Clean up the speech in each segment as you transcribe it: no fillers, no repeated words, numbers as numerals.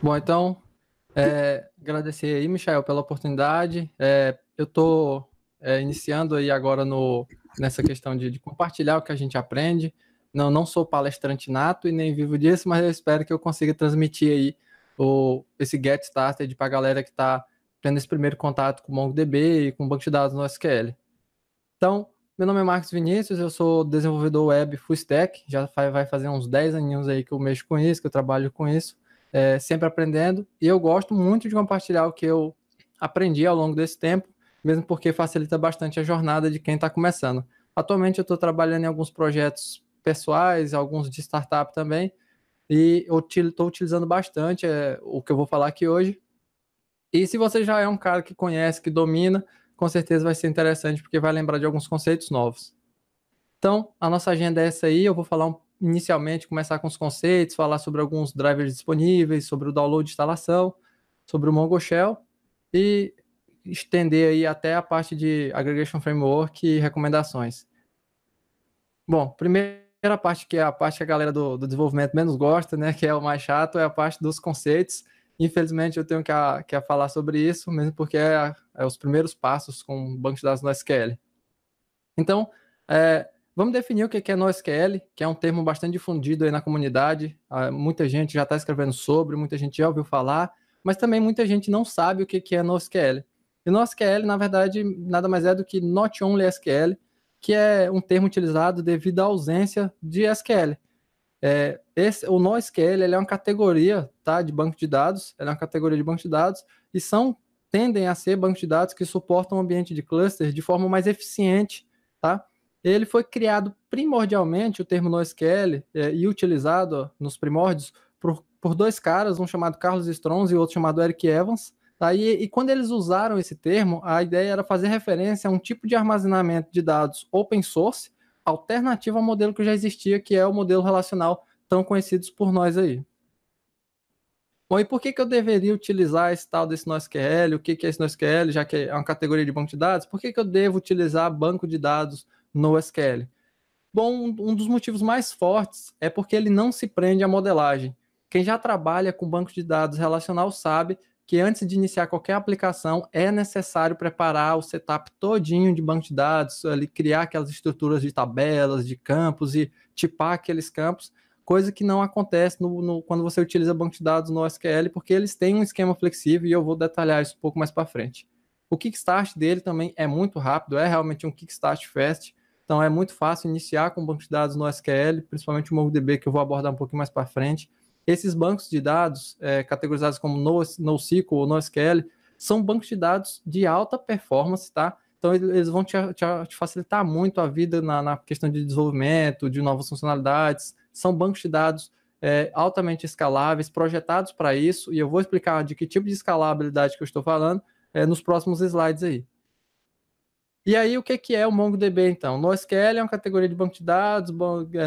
Bom, então, agradecer aí, Michael, pela oportunidade. Eu estou iniciando aí agora nessa questão de compartilhar o que a gente aprende. Não sou palestrante nato e nem vivo disso, mas eu espero que eu consiga transmitir aí esse Get Started para a galera que está tendo esse primeiro contato com o MongoDB e com o banco de dados no SQL. Então, meu nome é Marcos Vinícius, eu sou desenvolvedor web full stack, vai fazer uns 10 aninhos aí que eu mexo com isso, que eu trabalho com isso, sempre aprendendo, e eu gosto muito de compartilhar o que eu aprendi ao longo desse tempo, mesmo porque facilita bastante a jornada de quem está começando. Atualmente eu estou trabalhando em alguns projetos pessoais, alguns de startup também, e eu estou utilizando bastante o que eu vou falar aqui hoje. E se você já é um cara que conhece, que domina, com certeza vai ser interessante, porque vai lembrar de alguns conceitos novos. Então, a nossa agenda é essa aí. Eu vou falar inicialmente, começar com os conceitos, falar sobre alguns drivers disponíveis, sobre o download de instalação, sobre o Mongo Shell e estender aí até a parte de Aggregation Framework e recomendações. Bom, primeira parte, que é a parte que a galera do desenvolvimento menos gosta, né, que é o mais chato, é a parte dos conceitos. Infelizmente, eu tenho que falar sobre isso, mesmo porque é os primeiros passos com o banco de dados no SQL. Então, vamos definir o que é NoSQL, que é um termo bastante difundido aí na comunidade. Muita gente já está escrevendo sobre, muita gente já ouviu falar, mas também muita gente não sabe o que é NoSQL. E NoSQL, na verdade, nada mais é do que Not Only SQL, que é um termo utilizado devido à ausência de SQL. O NoSQL ele é uma categoria, tá, de banco de dados, ele é uma categoria de banco de dados, e tendem a ser bancos de dados que suportam o ambiente de cluster de forma mais eficiente, tá? Ele foi criado primordialmente, o termo NoSQL, e utilizado nos primórdios por dois caras, um chamado Carlos Strons e outro chamado Eric Evans, tá? E quando eles usaram esse termo, a ideia era fazer referência a um tipo de armazenamento de dados open source, alternativa ao modelo que já existia, que é o modelo relacional tão conhecidos por nós aí. Bom, e por que eu deveria utilizar esse tal desse NoSQL? O que é esse NoSQL, já que é uma categoria de banco de dados? Por que eu devo utilizar banco de dados no SQL? Bom, um dos motivos mais fortes é porque ele não se prende à modelagem. Quem já trabalha com banco de dados relacional sabe que antes de iniciar qualquer aplicação é necessário preparar o setup todinho de banco de dados, ali, criar aquelas estruturas de tabelas, de campos e tipar aqueles campos, coisa que não acontece quando você utiliza banco de dados no SQL, porque eles têm um esquema flexível e eu vou detalhar isso um pouco mais para frente. O kickstart dele também é muito rápido, é realmente um kickstart fast, então é muito fácil iniciar com banco de dados no SQL, principalmente o MongoDB, que eu vou abordar um pouquinho mais para frente. Esses bancos de dados, categorizados como NoSQL ou NoSQL, são bancos de dados de alta performance, tá? Então eles vão te facilitar muito a vida na questão de desenvolvimento, de novas funcionalidades. São bancos de dados altamente escaláveis, projetados para isso, e eu vou explicar de que tipo de escalabilidade que eu estou falando nos próximos slides aí. E aí, o que é o MongoDB, então? NoSQL é uma categoria de banco de dados,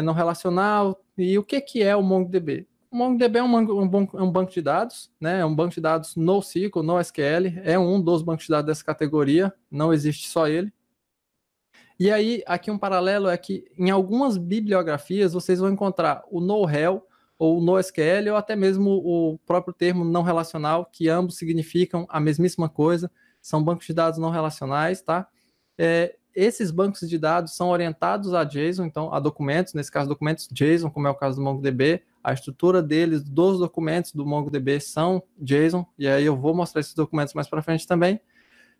não relacional. E o que é o MongoDB? O MongoDB é um banco de dados, né? É um banco de dados NoSQL, NoSQL. É um dos bancos de dados dessa categoria, não existe só ele. E aí, aqui um paralelo é que em algumas bibliografias vocês vão encontrar o NoRel ou o NoSQL ou até mesmo o próprio termo não relacional, que ambos significam a mesmíssima coisa. São bancos de dados não relacionais, tá? Esses bancos de dados são orientados a JSON, então a documentos, nesse caso documentos JSON, como é o caso do MongoDB, a estrutura deles, dos documentos do MongoDB são JSON, e aí eu vou mostrar esses documentos mais para frente também.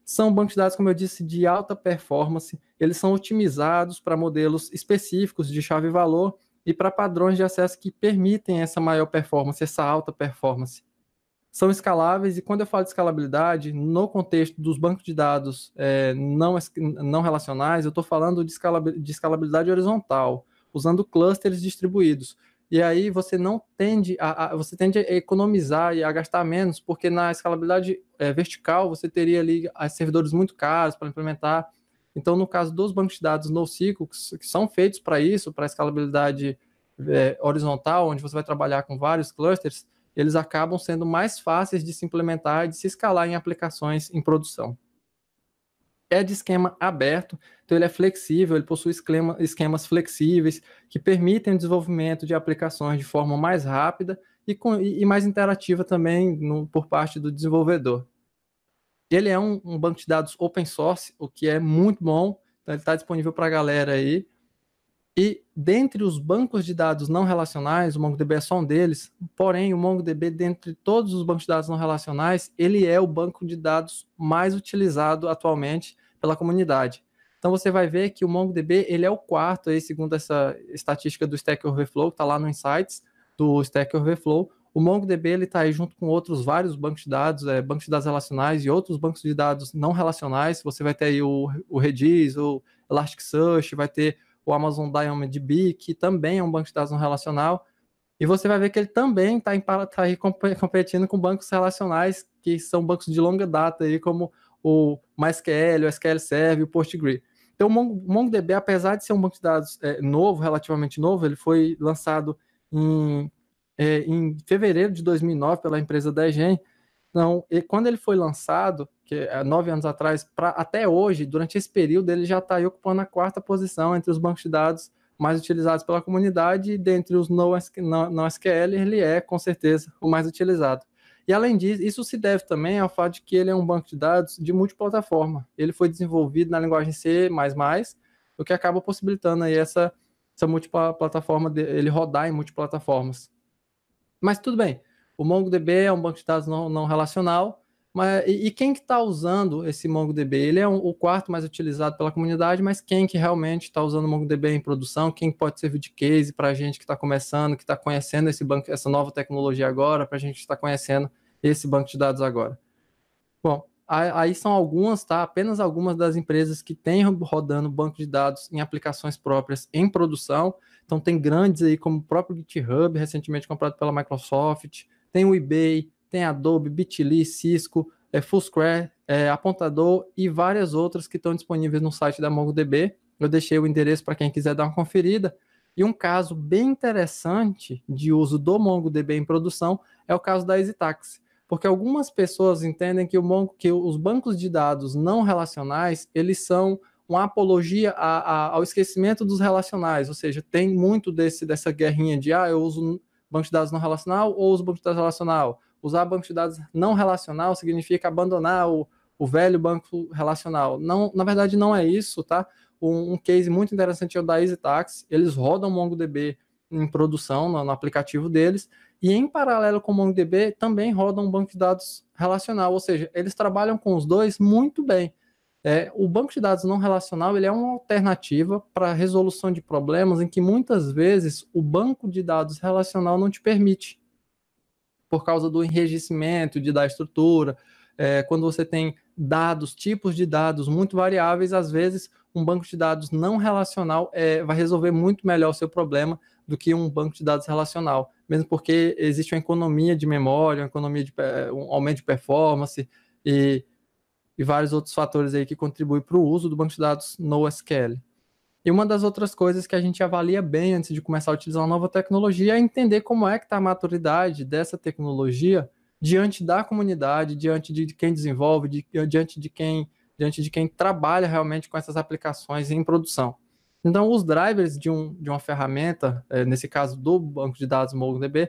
São bancos de dados, como eu disse, de alta performance, eles são otimizados para modelos específicos de chave-valor e para padrões de acesso que permitem essa maior performance, essa alta performance. São escaláveis, e quando eu falo de escalabilidade, no contexto dos bancos de dados não relacionais, eu estou falando de escalabilidade horizontal, usando clusters distribuídos. E aí você você tende a economizar e a gastar menos, porque na escalabilidade vertical você teria ali servidores muito caros para implementar. Então, no caso dos bancos de dados NoSQL, que são feitos para isso, para escalabilidade horizontal, onde você vai trabalhar com vários clusters, eles acabam sendo mais fáceis de se implementar e de se escalar em aplicações em produção. É de esquema aberto, então ele é flexível, ele possui esquemas flexíveis que permitem o desenvolvimento de aplicações de forma mais rápida e mais interativa também por parte do desenvolvedor. Ele é um banco de dados open source, o que é muito bom, então ele está disponível para a galera aí. E dentre os bancos de dados não relacionais, o MongoDB é só um deles, porém o MongoDB, dentre todos os bancos de dados não relacionais, ele é o banco de dados mais utilizado atualmente pela comunidade. Então você vai ver que o MongoDB ele é o quarto, aí, segundo essa estatística do Stack Overflow, que está lá no Insights do Stack Overflow. O MongoDB ele está aí junto com outros vários bancos de dados relacionais e outros bancos de dados não relacionais. Você vai ter aí o Redis, o Elasticsearch, vai ter o Amazon DynamoDB, que também é um banco de dados não relacional, e você vai ver que ele também está aí competindo com bancos relacionais, que são bancos de longa data, aí, como o MySQL, o SQL Server, o Postgre. Então, o MongoDB, apesar de ser um banco de dados novo, relativamente novo, ele foi lançado em fevereiro de 2009 pela empresa Degen. Então, quando ele foi lançado, que é 9 anos atrás, até hoje, durante esse período, ele já está ocupando a quarta posição entre os bancos de dados mais utilizados pela comunidade, e dentre os NoSQL, ele é, com certeza, o mais utilizado. E, além disso, isso se deve também ao fato de que ele é um banco de dados de multiplataforma. Ele foi desenvolvido na linguagem C++, o que acaba possibilitando aí essa multiplataforma, ele rodar em multiplataformas. Mas tudo bem, o MongoDB é um banco de dados não relacional, e quem que está usando esse MongoDB? Ele é o quarto mais utilizado pela comunidade, mas quem que realmente está usando o MongoDB em produção? Quem pode servir de case para a gente que está começando, que está conhecendo esse banco, essa nova tecnologia agora, para a gente estar conhecendo esse banco de dados agora? Bom, aí são algumas, tá? Apenas algumas das empresas que têm rodando banco de dados em aplicações próprias em produção. Então tem grandes aí como o próprio GitHub, recentemente comprado pela Microsoft, tem o eBay, tem Adobe, Bitly, Cisco, Foursquare, Apontador e várias outras que estão disponíveis no site da MongoDB. Eu deixei o endereço para quem quiser dar uma conferida. E um caso bem interessante de uso do MongoDB em produção é o caso da EasyTax, porque algumas pessoas entendem que os bancos de dados não relacionais, eles são uma apologia ao esquecimento dos relacionais, ou seja, tem muito dessa guerrinha de eu uso banco de dados não relacional ou uso banco de dados relacional. Usar banco de dados não relacional significa abandonar o velho banco relacional. Não, na verdade, não é isso, tá? Um case muito interessante é o da EasyTax. Eles rodam MongoDB em produção no aplicativo deles, e em paralelo com o MongoDB também rodam um banco de dados relacional, ou seja, eles trabalham com os dois muito bem. O banco de dados não relacional ele é uma alternativa para a resolução de problemas em que muitas vezes o banco de dados relacional não te permite, por causa do enrijecimento da estrutura. Quando você tem tipos de dados muito variáveis, às vezes um banco de dados não relacional vai resolver muito melhor o seu problema do que um banco de dados relacional, mesmo porque existe uma economia de memória, um aumento de performance e vários outros fatores aí que contribuem para o uso do banco de dados NoSQL. E uma das outras coisas que a gente avalia bem antes de começar a utilizar uma nova tecnologia é entender como é que está a maturidade dessa tecnologia diante da comunidade, diante de quem desenvolve, diante de quem trabalha realmente com essas aplicações em produção. Então, os drivers de uma ferramenta, nesse caso do banco de dados MongoDB,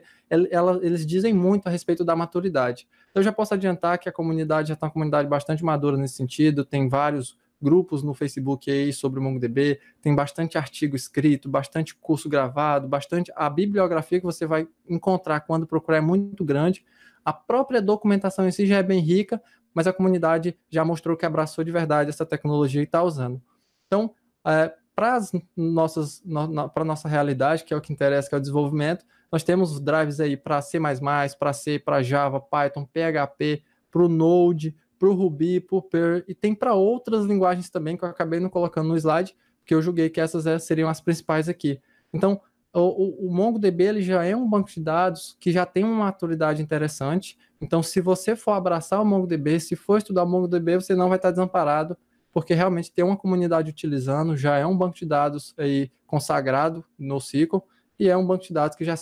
eles dizem muito a respeito da maturidade. Eu já posso adiantar que a comunidade já está uma comunidade bastante madura nesse sentido, tem vários grupos no Facebook aí sobre o MongoDB, tem bastante artigo escrito, bastante curso gravado, a bibliografia que você vai encontrar quando procurar é muito grande. A própria documentação em si já é bem rica, mas a comunidade já mostrou que abraçou de verdade essa tecnologia e está usando. Então, para a nossa realidade, que é o que interessa, que é o desenvolvimento, nós temos drives aí para C++, para C, para Java, Python, PHP, para o Node, para o Ruby, para o Perl, e tem para outras linguagens também que eu acabei não colocando no slide, porque eu julguei que essas seriam as principais aqui. Então, o MongoDB ele já é um banco de dados que já tem uma maturidade interessante. Então, se você for abraçar o MongoDB, se for estudar o MongoDB, você não vai estar desamparado, porque realmente tem uma comunidade utilizando, já é um banco de dados aí consagrado no SQL, e é um banco de dados que já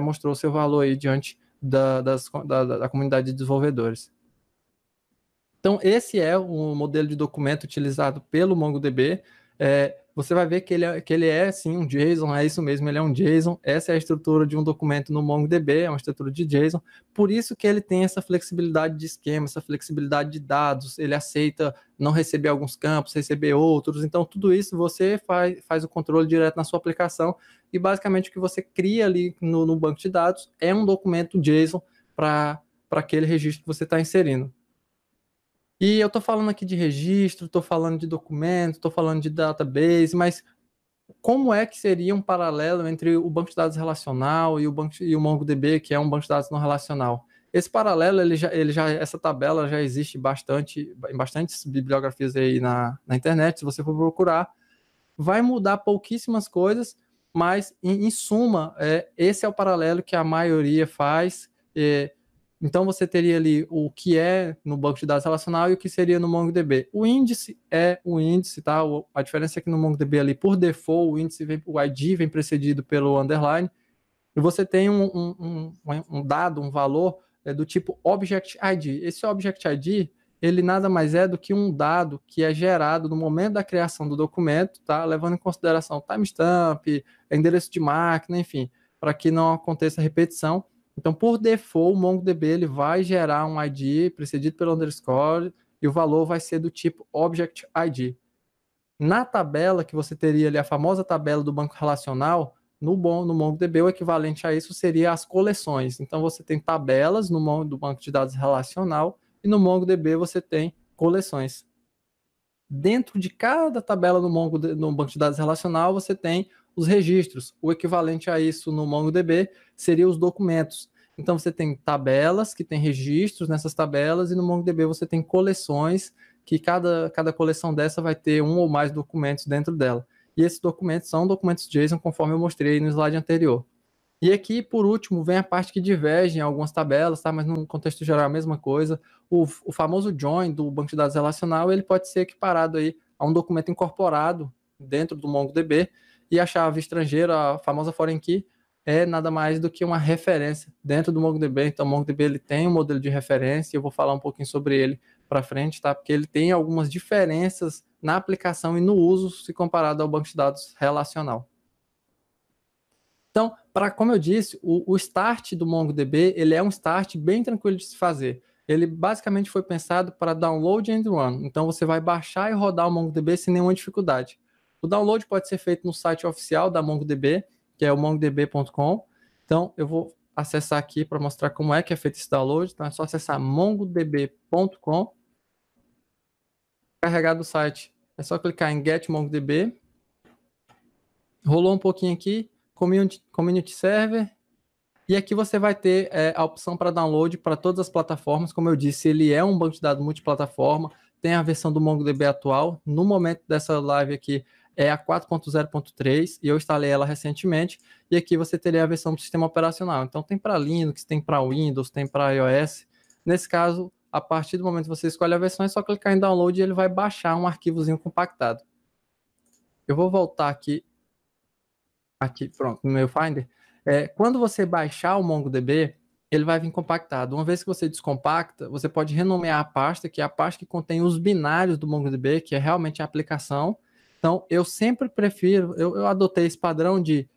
mostrou seu valor aí diante da comunidade de desenvolvedores. Então, esse é o modelo de documento utilizado pelo MongoDB. você vai ver que ele é sim um JSON, é isso mesmo, ele é um JSON. Essa é a estrutura de um documento no MongoDB, é uma estrutura de JSON. Por isso que ele tem essa flexibilidade de esquema, essa flexibilidade de dados. Ele aceita não receber alguns campos, receber outros. Então, tudo isso você faz o controle direto na sua aplicação. E basicamente o que você cria ali no banco de dados é um documento JSON para aquele registro que você está inserindo. E eu estou falando aqui de registro, estou falando de documento, estou falando de database, mas como é que seria um paralelo entre o banco de dados relacional e o MongoDB, que é um banco de dados não relacional? Esse paralelo, essa tabela já existe em bastantes bibliografias aí na internet, se você for procurar. Vai mudar pouquíssimas coisas, mas em suma, esse é o paralelo que a maioria faz. Então você teria ali o que é no banco de dados relacional e o que seria no MongoDB. O índice é o índice, tá? A diferença é que no MongoDB ali, por default, o ID vem precedido pelo underline, e você tem um dado, um valor do tipo Object ID. Esse Object ID, ele nada mais é do que um dado que é gerado no momento da criação do documento, tá? Levando em consideração timestamp, endereço de máquina, enfim, para que não aconteça repetição. Então, por default, o MongoDB ele vai gerar um ID precedido pelo underscore e o valor vai ser do tipo Object ID. Na tabela que você teria ali, a famosa tabela do banco relacional, no MongoDB, o equivalente a isso seria as coleções. Então, você tem tabelas do banco de dados relacional e no MongoDB você tem coleções. Dentro de cada tabela no banco de dados relacional, você tem os registros. O equivalente a isso no MongoDB seria os documentos. Então, você tem tabelas que têm registros nessas tabelas e no MongoDB você tem coleções que cada coleção dessa vai ter um ou mais documentos dentro dela. E esses documentos são documentos JSON, conforme eu mostrei no slide anterior. E aqui, por último, vem a parte que diverge em algumas tabelas, tá? Mas no contexto geral é a mesma coisa. O famoso join do banco de dados relacional, ele pode ser equiparado aí a um documento incorporado dentro do MongoDB, e a chave estrangeira, a famosa foreign key, é nada mais do que uma referência dentro do MongoDB. Então, o MongoDB ele tem um modelo de referência, e eu vou falar um pouquinho sobre ele para frente, tá? Porque ele tem algumas diferenças na aplicação e no uso se comparado ao banco de dados relacional. Então, como eu disse, o start do MongoDB, ele é um start bem tranquilo de se fazer. Ele basicamente foi pensado para download and run. Então, você vai baixar e rodar o MongoDB sem nenhuma dificuldade. O download pode ser feito no site oficial da MongoDB, que é o mongodb.com. Então, eu vou acessar aqui para mostrar como é que é feito esse download. Então, é só acessar mongodb.com. Carregar do site, é só clicar em Get MongoDB. Rolou um pouquinho aqui. Community Server, e aqui você vai ter a opção para download para todas as plataformas. Como eu disse, ele é um banco de dados multiplataforma, tem a versão do MongoDB atual, no momento dessa live aqui é a 4.0.3, e eu instalei ela recentemente, e aqui você teria a versão do sistema operacional. Então tem para Linux, tem para Windows, tem para iOS. Nesse caso, a partir do momento que você escolhe a versão, é só clicar em download e ele vai baixar um arquivozinho compactado. Eu vou voltar aqui pronto, no meu Finder. Quando você baixar o MongoDB, ele vai vir compactado. Uma vez que você descompacta, você pode renomear a pasta, que é a pasta que contém os binários do MongoDB, que é realmente a aplicação. Então, eu sempre prefiro, eu adotei esse padrão de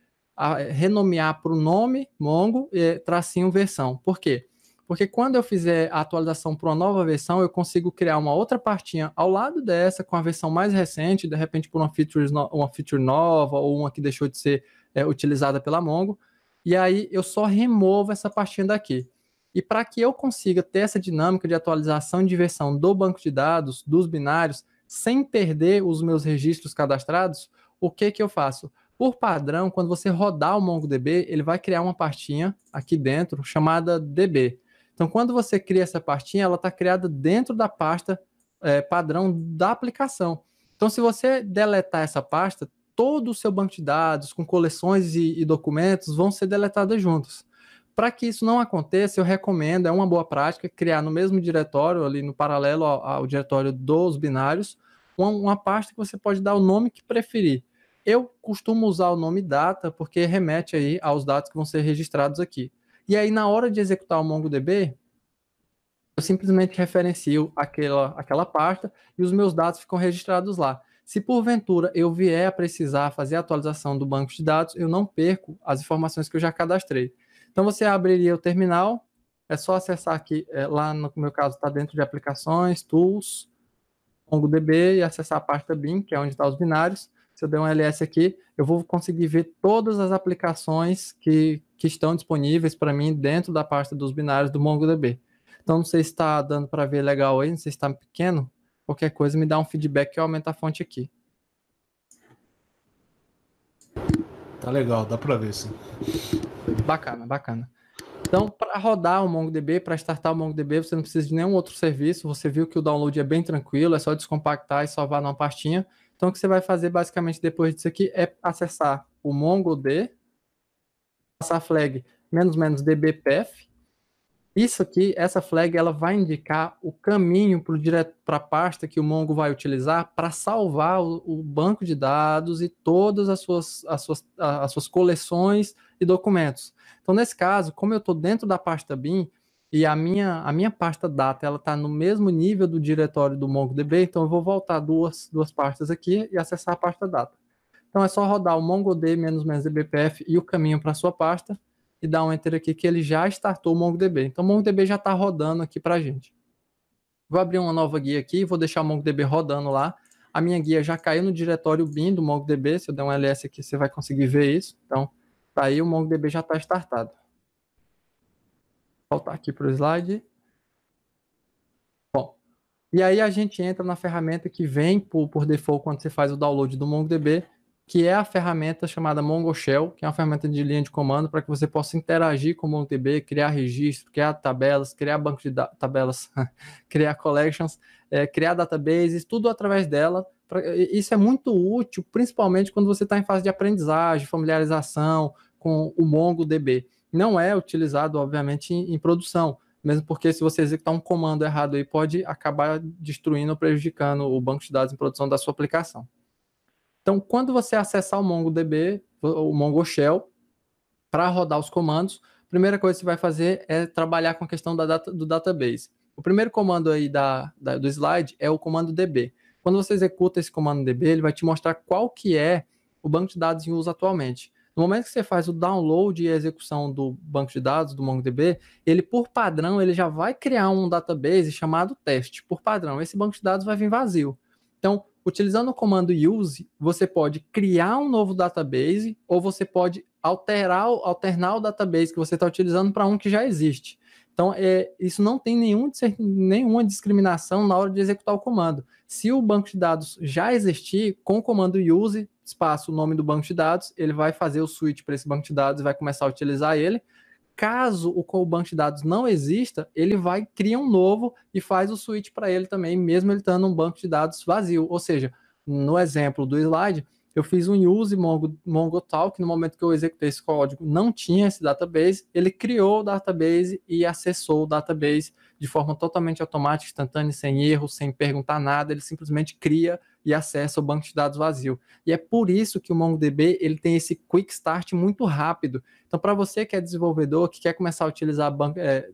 renomear para o nome Mongo e tracinho versão. Por quê? Porque quando eu fizer a atualização para uma nova versão, eu consigo criar uma outra pastinha ao lado dessa, com a versão mais recente, de repente por uma feature nova, ou uma que deixou de ser utilizada pela Mongo, e aí eu só removo essa pastinha daqui. E para que eu consiga ter essa dinâmica de atualização de versão do banco de dados, dos binários, sem perder os meus registros cadastrados, o que eu faço? Por padrão, quando você rodar o MongoDB, ele vai criar uma pastinha aqui dentro chamada DB. Então, quando você cria essa pastinha, ela está criada dentro da pasta padrão da aplicação. Então, se você deletar essa pasta, todo o seu banco de dados, com coleções e documentos, vão ser deletados juntos. Para que isso não aconteça, eu recomendo, é uma boa prática, criar no mesmo diretório, ali no paralelo ao diretório dos binários, uma pasta que você pode dar o nome que preferir. Eu costumo usar o nome data, porque remete aí aos dados que vão ser registrados aqui. E aí, na hora de executar o MongoDB, eu simplesmente referencio aquela pasta e os meus dados ficam registrados lá. Se porventura eu vier a precisar fazer a atualização do banco de dados, eu não perco as informações que eu já cadastrei. Então você abriria o terminal, é só acessar aqui, lá no meu caso está dentro de aplicações, tools, MongoDB e acessar a pasta bin, que é onde estão os binários. Se eu der um ls aqui, eu vou conseguir ver todas as aplicações que estão disponíveis para mim dentro da pasta dos binários do MongoDB. Então, não sei se está dando para ver legal aí, não sei se está pequeno. Qualquer coisa, me dá um feedback que eu aumento a fonte aqui. Tá legal, dá para ver, sim. Bacana, bacana. Então, para rodar o MongoDB, para startar o MongoDB, você não precisa de nenhum outro serviço. Você viu que o download é bem tranquilo, é só descompactar e salvar numa pastinha. Então, o que você vai fazer, basicamente, depois disso aqui, é acessar o MongoD, passar a flag --dbpath. Isso aqui, essa flag, ela vai indicar o caminho para a pasta que o Mongo vai utilizar para salvar o banco de dados e todas as suas coleções e documentos. Então, nesse caso, como eu estou dentro da pasta bin e a minha pasta data ela está no mesmo nível do diretório do MongoDB, então eu vou voltar duas pastas aqui e acessar a pasta data. Então, é só rodar o MongoD --dbpath e o caminho para a sua pasta e dar um enter aqui que ele já startou o MongoDB. Então, o MongoDB já está rodando aqui para a gente. Vou abrir uma nova guia aqui, vou deixar o MongoDB rodando lá. A minha guia já caiu no diretório bin do MongoDB. Se eu der um ls aqui, você vai conseguir ver isso. Então, tá aí, o MongoDB já está startado. Vou voltar aqui para o slide. Bom, e aí a gente entra na ferramenta que vem por default quando você faz o download do MongoDB, que é a ferramenta chamada MongoShell, que é uma ferramenta de linha de comando para que você possa interagir com o MongoDB, criar registro, criar tabelas, criar banco de tabelas, criar collections, criar databases, tudo através dela. Isso é muito útil, principalmente quando você está em fase de aprendizagem, familiarização com o MongoDB. Não é utilizado, obviamente, em produção, mesmo porque se você executar um comando errado aí, pode acabar destruindo ou prejudicando o banco de dados em produção da sua aplicação. Então, quando você acessar o MongoDB, o MongoShell, para rodar os comandos, a primeira coisa que você vai fazer é trabalhar com a questão do database. O primeiro comando aí do slide é o comando db. Quando você executa esse comando db, ele vai te mostrar qual que é o banco de dados em uso atualmente. No momento que você faz o download e a execução do banco de dados do MongoDB, ele, por padrão, ele já vai criar um database chamado teste. Por padrão, esse banco de dados vai vir vazio. Então, utilizando o comando use, você pode criar um novo database ou você pode alternar o database que você está utilizando para um que já existe. Então, isso não tem nenhuma discriminação na hora de executar o comando. Se o banco de dados já existir, com o comando use, espaço, o nome do banco de dados, ele vai fazer o switch para esse banco de dados e vai começar a utilizar ele. Caso o banco de dados não exista, ele vai criar um novo e faz o switch para ele também, mesmo ele estando um banco de dados vazio. Ou seja, no exemplo do slide, eu fiz um use MongoTalk, no momento que eu executei esse código, não tinha esse database, ele criou o database e acessou o database de forma totalmente automática, instantânea, sem erro, sem perguntar nada, ele simplesmente cria e acessa o banco de dados vazio. E é por isso que o MongoDB ele tem esse quick start muito rápido. Então, para você que é desenvolvedor, que quer começar a utilizar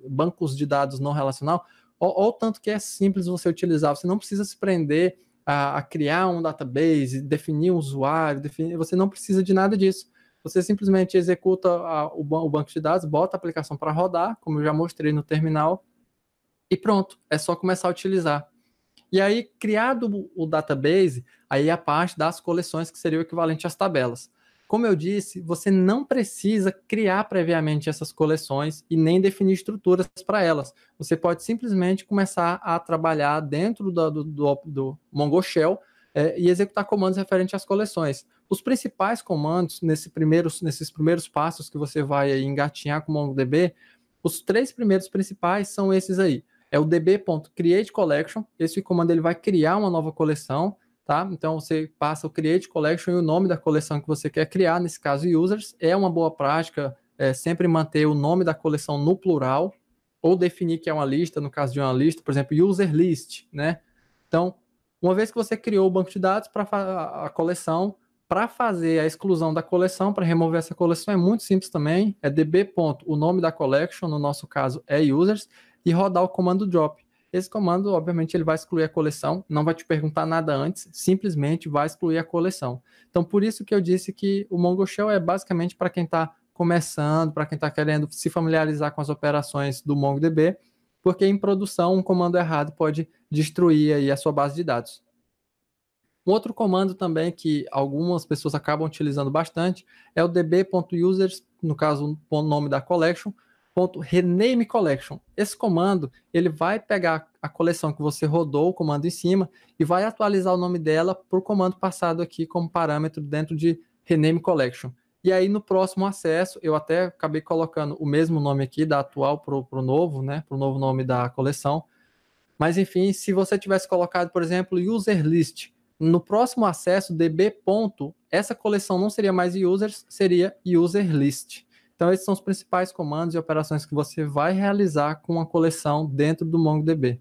bancos de dados não relacional, ou tanto que é simples você utilizar, você não precisa se prender a criar um database, definir um usuário, você não precisa de nada disso. Você simplesmente executa o banco de dados, bota a aplicação para rodar, como eu já mostrei no terminal, e pronto, é só começar a utilizar. E aí, criado o database, aí a parte das coleções, que seria o equivalente às tabelas. Como eu disse, você não precisa criar previamente essas coleções e nem definir estruturas para elas. Você pode simplesmente começar a trabalhar dentro do MongoShell e executar comandos referentes às coleções. Os principais comandos, nesses primeiros passos que você vai aí engatinhar com o MongoDB, os 3 primeiros principais são esses aí. É o db.createCollection, esse comando ele vai criar uma nova coleção, tá? Então você passa o create collection e o nome da coleção que você quer criar, nesse caso users, é uma boa prática sempre manter o nome da coleção no plural, ou definir que é uma lista, no caso de uma lista, por exemplo, user list, né? Então, uma vez que você criou o banco de dados para a coleção, para fazer a exclusão da coleção, para remover essa coleção, é muito simples também, é db. O nome da collection, no nosso caso é users, e rodar o comando drop. esse comando, obviamente, ele vai excluir a coleção, não vai te perguntar nada antes, simplesmente vai excluir a coleção. Então, por isso que eu disse que o Mongo Shell é basicamente para quem está começando, para quem está querendo se familiarizar com as operações do MongoDB, porque em produção um comando errado pode destruir aí a sua base de dados. Um outro comando também que algumas pessoas acabam utilizando bastante é o db.users, no caso o nome da collection, .rename collection. Esse comando ele vai pegar a coleção que você rodou, o comando em cima, e vai atualizar o nome dela para o comando passado aqui como parâmetro dentro de rename collection. E aí no próximo acesso, eu até acabei colocando o mesmo nome aqui, da atual para o novo, né, para o novo nome da coleção. Mas enfim, se você tivesse colocado, por exemplo, user list, no próximo acesso, db. Essa coleção não seria mais users, seria user list. Então, esses são os principais comandos e operações que você vai realizar com a coleção dentro do MongoDB.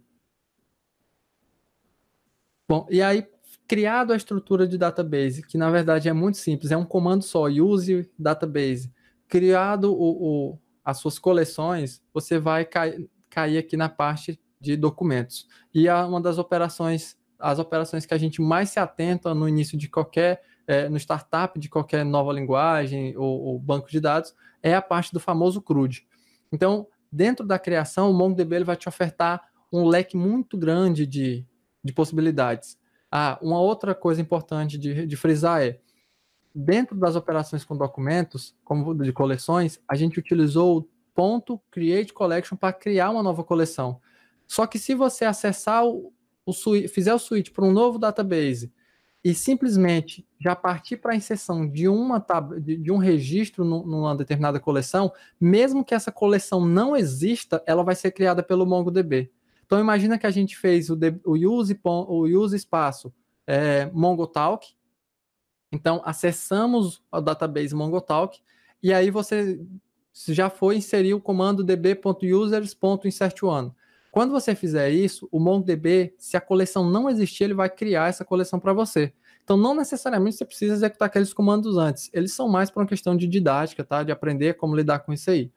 Bom, e aí, criado a estrutura de database, que na verdade é muito simples, é um comando só, use database. Criado as suas coleções, você vai cair aqui na parte de documentos. E uma das operações, as operações que a gente mais se atenta no início de qualquer, no startup de qualquer nova linguagem ou banco de dados, é a parte do famoso CRUD. Então, dentro da criação, o MongoDB ele vai te ofertar um leque muito grande de possibilidades. Uma outra coisa importante de frisar é, dentro das operações com documentos, como de coleções, a gente utilizou o .create collection para criar uma nova coleção. Só que se você acessar fizer o switch para um novo database e simplesmente já partir para a inserção de um registro numa determinada coleção, mesmo que essa coleção não exista, ela vai ser criada pelo MongoDB. Então, imagina que a gente fez o use espaço MongoTalk. Então, acessamos o database MongoTalk e aí você já foi inserir o comando db.users.insert1. Quando você fizer isso, o MongoDB, se a coleção não existir, ele vai criar essa coleção para você. Então, não necessariamente você precisa executar aqueles comandos antes. Eles são mais para uma questão de didática, tá? De aprender como lidar com isso aí.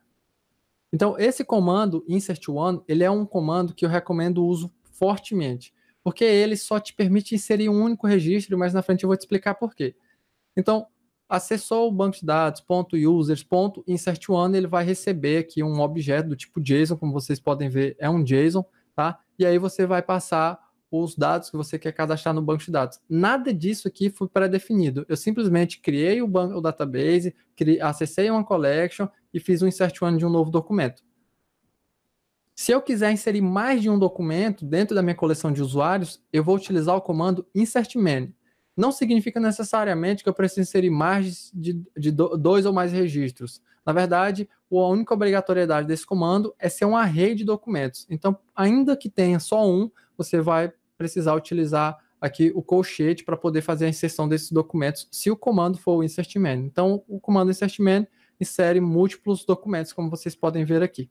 Então, esse comando, insert1, ele é um comando que eu recomendo o uso fortemente, porque ele só te permite inserir um único registro, mas na frente eu vou te explicar por quê. Então, acessou o banco de dados, .users, .insert1, ele vai receber aqui um objeto do tipo JSON, como vocês podem ver, é um JSON, tá? E aí você vai passar os dados que você quer cadastrar no banco de dados. Nada disso aqui foi pré-definido. Eu simplesmente criei o database, acessei uma collection e fiz um insert1 de um novo documento. Se eu quiser inserir mais de um documento dentro da minha coleção de usuários, eu vou utilizar o comando insertMany. Não significa necessariamente que eu preciso inserir mais de 2 ou mais registros. Na verdade, a única obrigatoriedade desse comando é ser um array de documentos. Então, ainda que tenha só um, você vai precisar utilizar aqui o colchete para poder fazer a inserção desses documentos, se o comando for o insertMany. Então, o comando insertMany insere múltiplos documentos, como vocês podem ver aqui.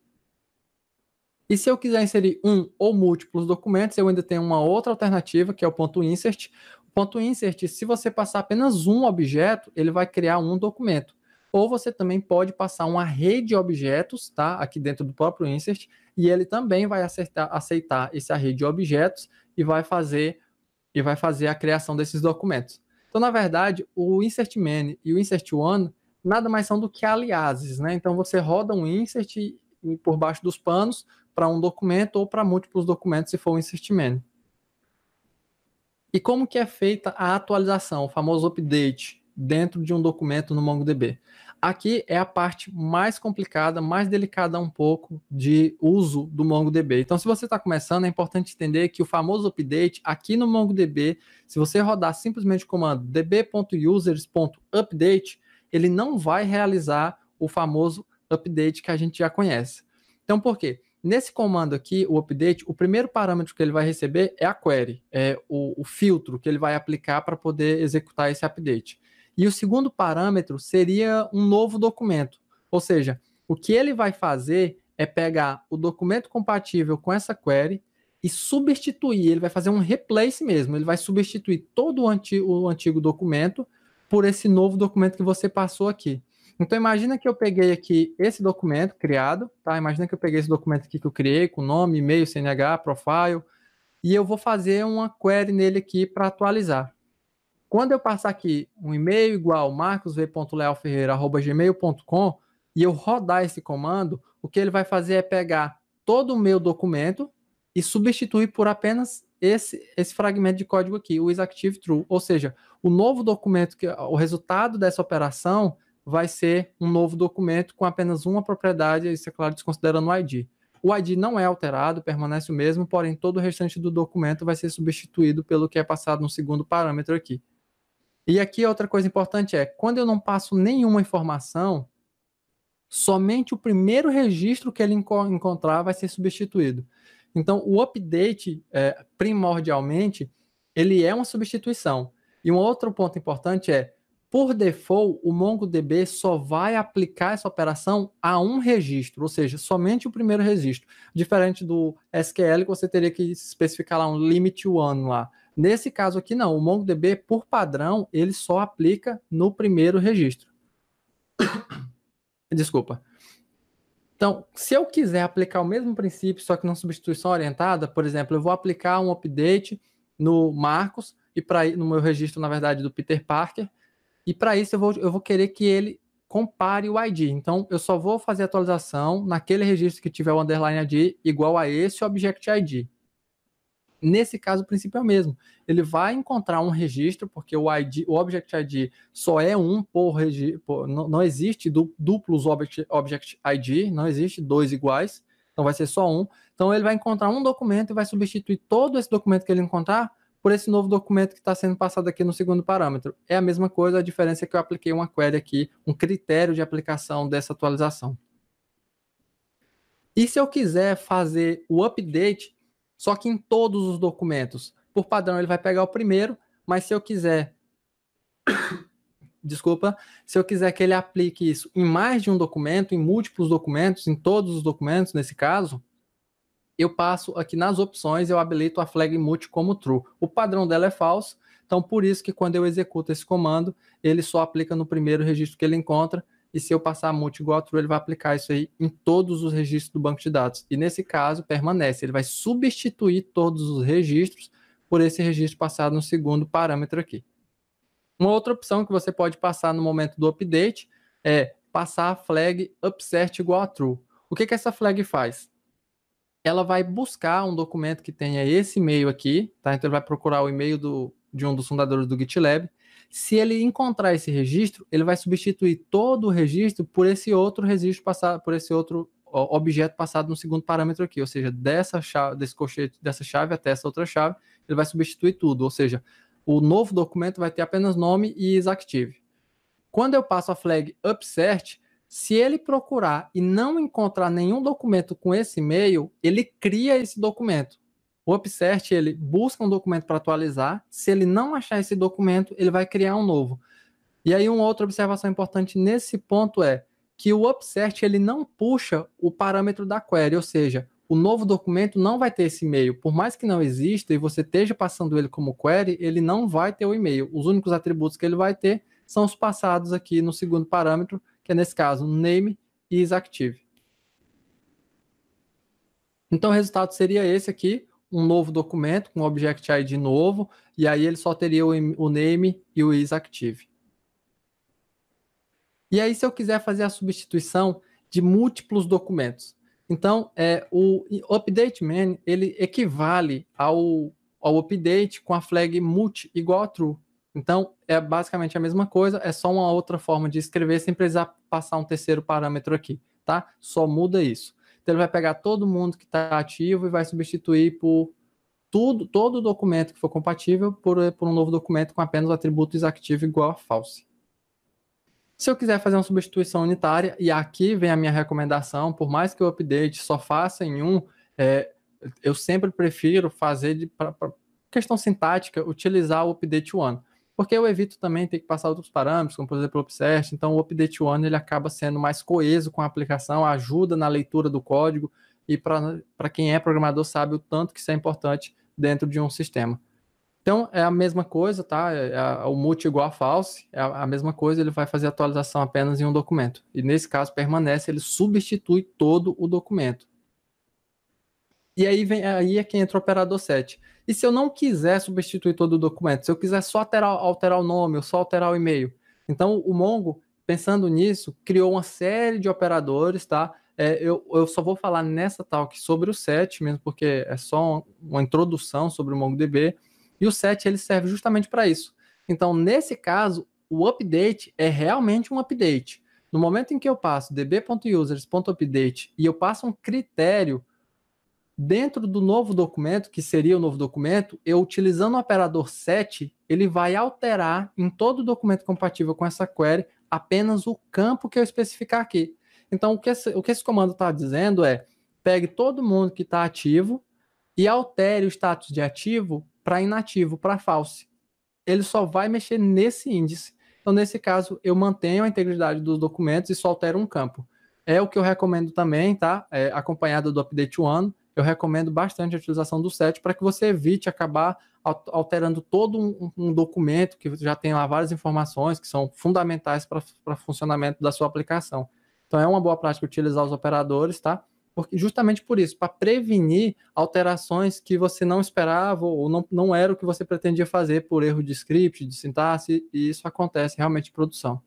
E se eu quiser inserir um ou múltiplos documentos, eu ainda tenho uma outra alternativa, que é o .insert. O .insert, se você passar apenas um objeto, ele vai criar um documento. Ou você também pode passar um array de objetos, tá? Aqui dentro do próprio insert, e ele também vai aceitar esse array de objetos e vai fazer a criação desses documentos. Então, na verdade, o insertMany e o insert1 nada mais são do que aliases, né? Então, você roda um insert por baixo dos panos para um documento ou para múltiplos documentos, se for o insertMany. E como que é feita a atualização, o famoso update, dentro de um documento no MongoDB? Aqui é a parte mais complicada, mais delicada um pouco de uso do MongoDB. Então, se você está começando, é importante entender que o famoso update, aqui no MongoDB, se você rodar simplesmente o comando db.users.update, ele não vai realizar o famoso update que a gente já conhece. Então, por quê? Nesse comando aqui, o update, o primeiro parâmetro que ele vai receber é a query, é o filtro que ele vai aplicar para poder executar esse update. E o segundo parâmetro seria um novo documento. Ou seja, o que ele vai fazer é pegar o documento compatível com essa query e substituir, ele vai fazer um replace mesmo, ele vai substituir todo o antigo documento por esse novo documento que você passou aqui. Então, imagina que eu peguei aqui esse documento criado, tá? Imagina que eu peguei esse documento aqui que eu criei com nome, e-mail, CNH, profile, e eu vou fazer uma query nele aqui para atualizar. Quando eu passar aqui um e-mail igual marcosv.lealferreira@gmail.com e eu rodar esse comando, o que ele vai fazer é pegar todo o meu documento e substituir por apenas esse fragmento de código aqui, o isActive_true. Ou seja, o novo documento, o resultado dessa operação vai ser um novo documento com apenas uma propriedade, isso é claro, desconsiderando o ID. O ID não é alterado, permanece o mesmo, porém todo o restante do documento vai ser substituído pelo que é passado no segundo parâmetro aqui. E aqui outra coisa importante é, quando eu não passo nenhuma informação, somente o primeiro registro que ele encontrar vai ser substituído. Então, o update, primordialmente, ele é uma substituição. E um outro ponto importante é, por default, o MongoDB só vai aplicar essa operação a um registro, ou seja, somente o primeiro registro. Diferente do SQL, que você teria que especificar lá um limit one lá. Nesse caso aqui, não. O MongoDB, por padrão, ele só aplica no primeiro registro. Desculpa. Então, se eu quiser aplicar o mesmo princípio, só que numa substituição orientada, por exemplo, eu vou aplicar um update no Marcos, e no meu registro, na verdade, do Peter Parker, e para isso eu vou querer que ele compare o ID. Então, eu só vou fazer a atualização naquele registro que tiver o underline ID igual a esse Object ID. Nesse caso, o princípio é o mesmo. Ele vai encontrar um registro, porque o Object ID só é um por registro, não existe duplos Object ID, não existe dois iguais, então vai ser só um. Então ele vai encontrar um documento e vai substituir todo esse documento que ele encontrar por esse novo documento que está sendo passado aqui no segundo parâmetro. É a mesma coisa, a diferença é que eu apliquei uma query aqui, um critério de aplicação dessa atualização. E se eu quiser fazer o update, só que em todos os documentos, por padrão ele vai pegar o primeiro, mas se eu quiser, se eu quiser que ele aplique isso em mais de um documento, em múltiplos documentos, em todos os documentos, nesse caso, eu passo aqui nas opções, eu habilito a flag mute como true. O padrão dela é false, então por isso que quando eu executo esse comando, ele só aplica no primeiro registro que ele encontra, e se eu passar mute igual a true, ele vai aplicar isso aí em todos os registros do banco de dados. E nesse caso, permanece. Ele vai substituir todos os registros por esse registro passado no segundo parâmetro aqui. Uma outra opção que você pode passar no momento do update é passar a flag upsert igual a true. O que essa flag faz? Ela vai buscar um documento que tenha esse e-mail aqui, tá? Então ele vai procurar o e-mail de um dos fundadores do GitLab. Se ele encontrar esse registro, ele vai substituir todo o registro por esse outro registro passado, por esse outro objeto passado no segundo parâmetro aqui, ou seja, dessa chave até essa outra chave, ele vai substituir tudo, ou seja, o novo documento vai ter apenas nome e isActive. Quando eu passo a flag upsert, se ele procurar e não encontrar nenhum documento com esse e-mail, ele cria esse documento. O upsert, ele busca um documento para atualizar. Se ele não achar esse documento, ele vai criar um novo. E aí, uma outra observação importante nesse ponto é que o upsert, ele não puxa o parâmetro da query, ou seja, o novo documento não vai ter esse e-mail. Por mais que não exista e você esteja passando ele como query, ele não vai ter o e-mail. Os únicos atributos que ele vai ter são os passados aqui no segundo parâmetro, que é nesse caso, name e isActive. Então, o resultado seria esse aqui, um novo documento com Object ID novo, e aí ele só teria o name e o isActive. E aí, se eu quiser fazer a substituição de múltiplos documentos, então, o updateMan, ele equivale ao update com a flag mute igual a true. Então, é basicamente a mesma coisa, é só uma outra forma de escrever sem precisar passar um terceiro parâmetro aqui, tá? Só muda isso. Então, ele vai pegar todo mundo que está ativo e vai substituir por todo documento que for compatível por um novo documento com apenas o atributo isActive igual a false. Se eu quiser fazer uma substituição unitária, e aqui vem a minha recomendação, por mais que o update só faça em um, eu sempre prefiro fazer, para questão sintática, utilizar o update one. Porque eu evito também ter que passar outros parâmetros, como por exemplo o upsert, então o update one ele acaba sendo mais coeso com a aplicação, ajuda na leitura do código, e para quem é programador sabe o tanto que isso é importante dentro de um sistema. Então, é a mesma coisa, tá? O mute igual a false, é a mesma coisa, ele vai fazer a atualização apenas em um documento. E nesse caso, permanece, ele substitui todo o documento. E aí é que entra o operador set. E se eu não quiser substituir todo o documento, se eu quiser só alterar o nome ou só alterar o e-mail, então o Mongo, pensando nisso, criou uma série de operadores, tá? Eu só vou falar nessa talk sobre o set, mesmo porque é só uma introdução sobre o MongoDB, e o set ele serve justamente para isso. Então, nesse caso, o update é realmente um update. No momento em que eu passo db.users.update e eu passo um critério dentro do novo documento, que seria o novo documento, eu utilizando o operador set, ele vai alterar em todo o documento compatível com essa query apenas o campo que eu especificar aqui. Então, o que esse comando está dizendo é, pegue todo mundo que está ativo e altere o status de ativo para inativo, para false. Ele só vai mexer nesse índice. Então, nesse caso, eu mantenho a integridade dos documentos e só altero um campo. É o que eu recomendo também, tá? Acompanhado do Update One, eu recomendo bastante a utilização do set para que você evite acabar alterando todo um documento que já tem lá várias informações que são fundamentais para o funcionamento da sua aplicação. Então, é uma boa prática utilizar os operadores, tá? Justamente por isso, para prevenir alterações que você não esperava ou não era o que você pretendia fazer por erro de script, de sintaxe, e isso acontece realmente em produção.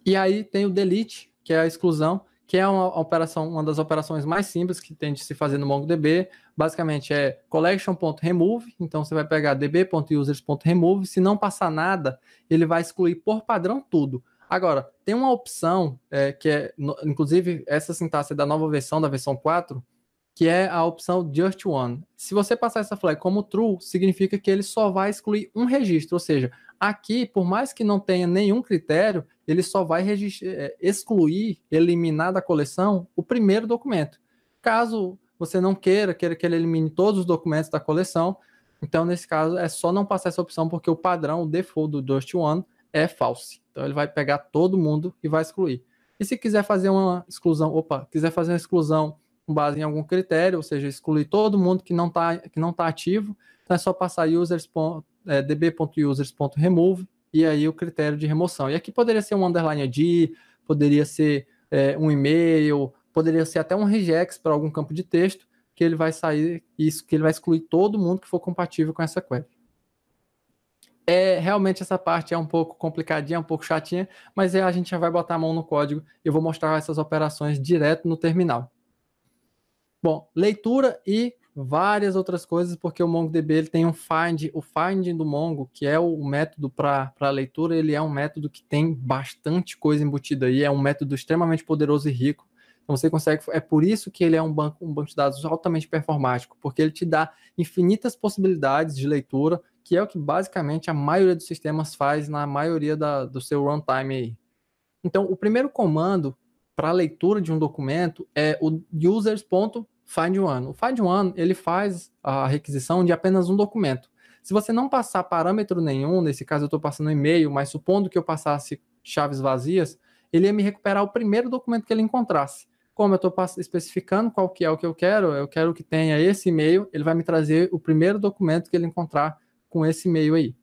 E aí tem o delete, que é a exclusão, que é uma das operações mais simples que tem de se fazer no MongoDB. Basicamente é collection.remove, então você vai pegar db.users.remove, se não passar nada, ele vai excluir por padrão tudo. Agora, tem uma opção, que é, inclusive, essa sintaxe é da nova versão, da versão 4, que é a opção just one. Se você passar essa flag como true, significa que ele só vai excluir um registro, ou seja, aqui, por mais que não tenha nenhum critério, ele só vai excluir, eliminar da coleção o primeiro documento. Caso você não queira que ele elimine todos os documentos da coleção, então, nesse caso, é só não passar essa opção, porque o padrão, o default do just one, é false. Então, ele vai pegar todo mundo e vai excluir. E se quiser fazer uma exclusão, com base em algum critério, ou seja, excluir todo mundo que não tá ativo, então é só passar db.users.remove e aí o critério de remoção. E aqui poderia ser um underline ID, poderia ser um e-mail, poderia ser até um regex para algum campo de texto, que ele vai sair, isso, que ele vai excluir todo mundo que for compatível com essa query. Realmente essa parte é um pouco complicadinha, um pouco chatinha, mas a gente já vai botar a mão no código e eu vou mostrar essas operações direto no terminal. Bom, leitura e várias outras coisas, porque o MongoDB ele tem um find, o find do Mongo, que é o método para leitura, ele é um método que tem bastante coisa embutida aí, é um método extremamente poderoso e rico. Então você consegue, é por isso que ele é um banco de dados altamente performático, porque ele te dá infinitas possibilidades de leitura, que é o que basicamente a maioria dos sistemas faz na maioria do seu runtime aí. Então, o primeiro comando para a leitura de um documento é o users.findOne. O findOne, ele faz a requisição de apenas um documento. Se você não passar parâmetro nenhum, nesse caso eu estou passando um e-mail, mas supondo que eu passasse chaves vazias, ele ia me recuperar o primeiro documento que ele encontrasse. Como eu estou especificando qual que é o que eu quero que tenha esse e-mail, ele vai me trazer o primeiro documento que ele encontrar com esse e-mail aí.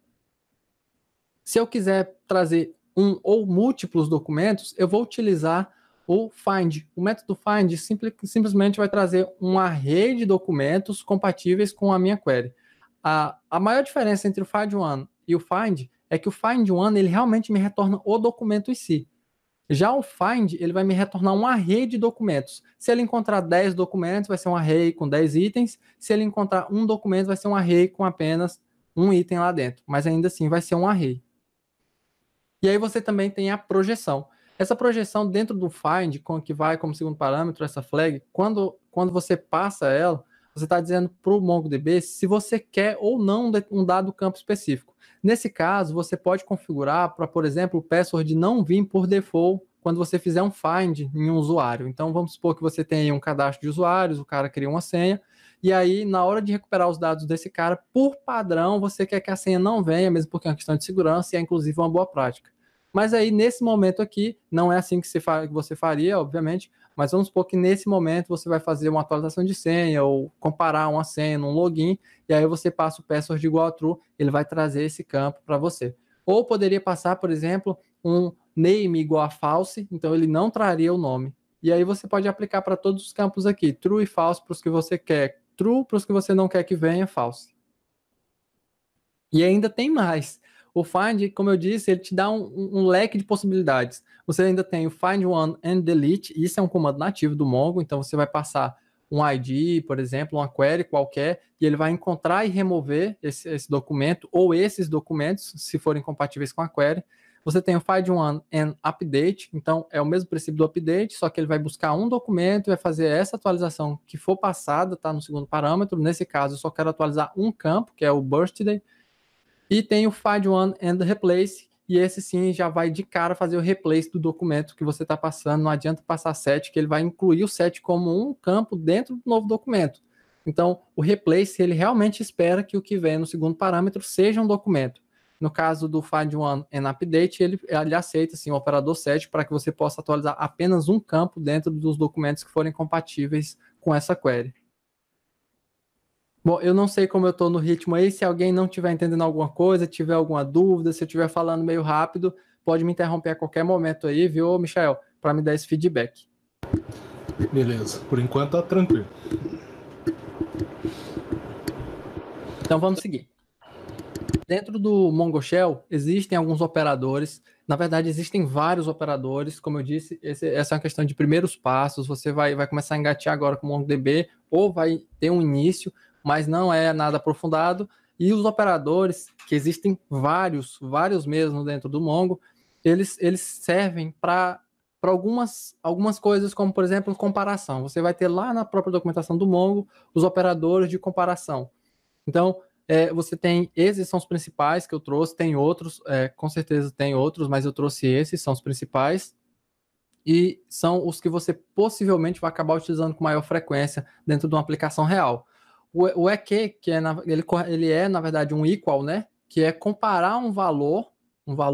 Se eu quiser trazer um ou múltiplos documentos, eu vou utilizar o find. O método find simplesmente vai trazer um array de documentos compatíveis com a minha query. A maior diferença entre o find1 e o find é que o find1 ele realmente me retorna o documento em si. Já o find, ele vai me retornar um array de documentos. Se ele encontrar 10 documentos, vai ser um array com 10 itens. Se ele encontrar um documento, vai ser um array com apenas um item lá dentro. Mas ainda assim vai ser um array. E aí você também tem a projeção. Essa projeção dentro do find, que vai como segundo parâmetro essa flag, quando você passa ela, você está dizendo para o MongoDB se você quer ou não um dado campo específico. Nesse caso, você pode configurar para, por exemplo, o password não vir por default quando você fizer um find em um usuário. Então, vamos supor que você tem um cadastro de usuários, o cara cria uma senha, e aí, na hora de recuperar os dados desse cara, por padrão, você quer que a senha não venha, mesmo porque é uma questão de segurança e é, inclusive, uma boa prática. Mas aí, nesse momento aqui, não é assim que você faria, obviamente, mas vamos supor que nesse momento você vai fazer uma atualização de senha ou comparar uma senha num login, e aí você passa o password igual a true, ele vai trazer esse campo para você. Ou poderia passar, por exemplo, um name igual a false, então ele não traria o nome. E aí você pode aplicar para todos os campos aqui, true e false para os que você quer, true para os que você não quer que venha, false. E ainda tem mais. O find, como eu disse, ele te dá um leque de possibilidades. Você ainda tem o find one and delete, isso é um comando nativo do Mongo, então você vai passar um ID, por exemplo, uma query qualquer, e ele vai encontrar e remover esse documento, ou esses documentos, se forem compatíveis com a query. Você tem o find one and update, então é o mesmo princípio do update, só que ele vai buscar um documento e vai fazer essa atualização que for passada, tá no segundo parâmetro. Nesse caso, eu só quero atualizar um campo, que é o birthday. E tem o find one and replace, e esse sim já vai de cara fazer o replace do documento que você está passando. Não adianta passar set, que ele vai incluir o set como um campo dentro do novo documento. Então, o replace, ele realmente espera que o que vem no segundo parâmetro seja um documento. No caso do find one and update, ele aceita sim, o operador set para que você possa atualizar apenas um campo dentro dos documentos que forem compatíveis com essa query. Bom, eu não sei como eu estou no ritmo aí, se alguém não estiver entendendo alguma coisa, tiver alguma dúvida, se eu estiver falando meio rápido, pode me interromper a qualquer momento aí, viu, Michael, para me dar esse feedback. Beleza, por enquanto tá tranquilo. Então vamos seguir. Dentro do Mongo Shell existem alguns operadores, na verdade existem vários operadores, como eu disse, essa é uma questão de primeiros passos, você vai começar a engatear agora com o MongoDB, ou vai ter um início, mas não é nada aprofundado, e os operadores, que existem vários mesmo dentro do Mongo, eles servem para algumas coisas, como por exemplo, comparação. Você vai ter lá na própria documentação do Mongo os operadores de comparação. Então, você tem, esses são os principais que eu trouxe, tem outros, com certeza tem outros, mas eu trouxe esses, são os principais, e são os que você possivelmente vai acabar utilizando com maior frequência dentro de uma aplicação real. O EQ, que ele é, na verdade, um equal, né? Que é comparar um valor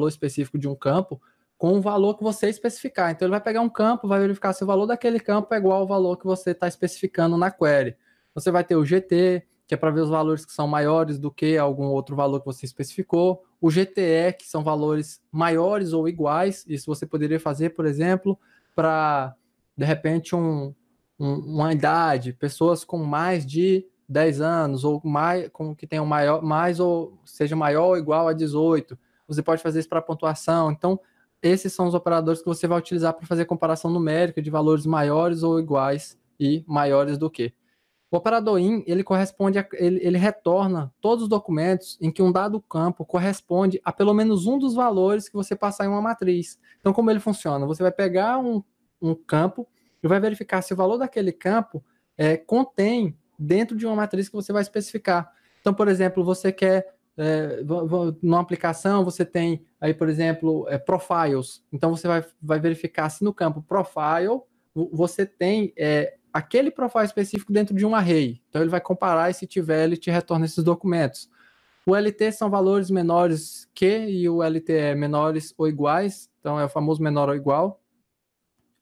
específico de um campo com o valor que você especificar. Então, ele vai pegar um campo, vai verificar se o valor daquele campo é igual ao valor que você está especificando na query. Você vai ter o GT, que é para ver os valores que são maiores do que algum outro valor que você especificou. O GTE, que são valores maiores ou iguais. Isso você poderia fazer, por exemplo, para, de repente, uma idade, pessoas com mais de 10 anos, ou mais, com que tenham mais ou seja maior ou igual a 18. Você pode fazer isso para pontuação. Então, esses são os operadores que você vai utilizar para fazer comparação numérica de valores maiores ou iguais e maiores do que. O operador in, ele corresponde ele retorna todos os documentos em que um dado campo corresponde a pelo menos um dos valores que você passar em uma matriz. Então, como ele funciona? Você vai pegar um campo e vai verificar se o valor daquele campo contém dentro de uma matriz que você vai especificar. Então, por exemplo, você quer, numa aplicação, você tem aí, por exemplo, profiles. Então, você vai verificar se no campo profile você tem aquele profile específico dentro de um array. Então, ele vai comparar e se tiver, ele te retorna esses documentos. O LT são valores menores que, e o LT é menores ou iguais, então é o famoso menor ou igual.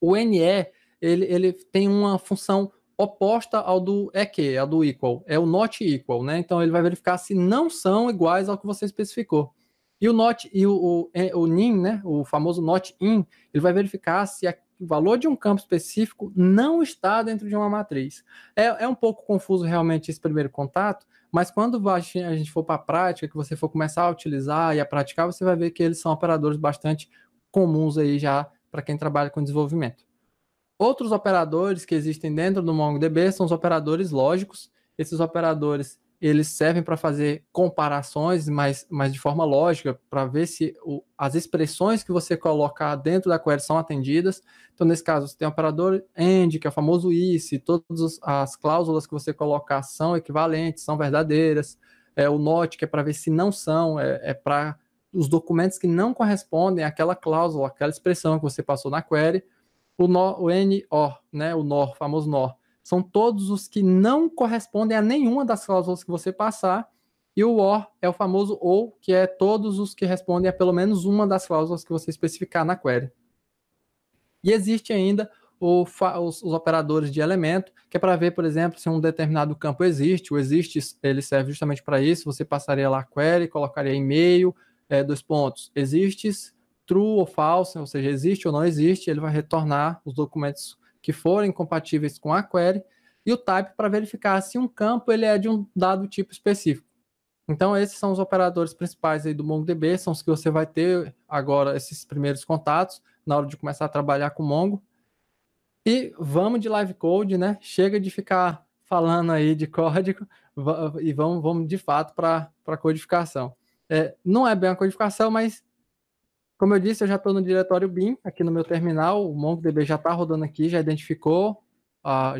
O NE, ele tem uma função oposta ao do EQ, ao do equal, é o not equal, né? Então, ele vai verificar se não são iguais ao que você especificou. E o not, e o nin, né? O famoso not in, ele vai verificar se o valor de um campo específico não está dentro de uma matriz. É um pouco confuso realmente esse primeiro contato, mas quando a gente for para a prática, que você for começar a utilizar e a praticar, você vai ver que eles são operadores bastante comuns aí já para quem trabalha com desenvolvimento. Outros operadores que existem dentro do MongoDB são os operadores lógicos. Esses operadores, eles servem para fazer comparações, mas de forma lógica, para ver se as expressões que você colocar dentro da query são atendidas. Então, nesse caso, você tem o operador AND, que é o famoso ICE, todas as cláusulas que você colocar são equivalentes, são verdadeiras. O NOT, que é para ver se não são, para os documentos que não correspondem àquela cláusula, àquela expressão que você passou na query. O NOR, né, o NOR, o famoso NOR, são todos os que não correspondem a nenhuma das cláusulas que você passar, E o OR é o famoso OU, que é todos os que respondem a pelo menos uma das cláusulas que você especificar na query. E existe ainda os operadores de elemento, que é para ver, por exemplo, se um determinado campo existe. O existe, ele serve justamente para isso. Você passaria lá a query, colocaria e-mail, 2 pontos. Existes, true ou false, ou seja, existe ou não existe. Ele vai retornar os documentos que forem compatíveis com a query. E o type para verificar se um campo ele é de um dado tipo específico. Então, esses são os operadores principais aí do MongoDB, são os que você vai ter agora, esses primeiros contatos, na hora de começar a trabalhar com Mongo. E vamos de live code, né? Chega de ficar falando aí de código e vamos de fato para a codificação. Não é bem a codificação, mas, como eu disse, eu já estou no diretório bin, aqui no meu terminal, o MongoDB já está rodando aqui, já identificou a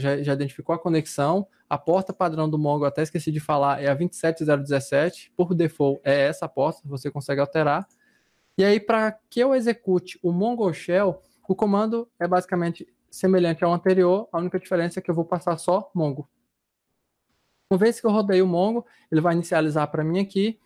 conexão. A porta padrão do Mongo, até esqueci de falar, é a 27017. Por default, é essa porta, você consegue alterar. E aí, para que eu execute o Mongo Shell, o comando é basicamente semelhante ao anterior, a única diferença é que eu vou passar só Mongo. Uma vez que eu rodei o Mongo, ele vai inicializar para mim aqui.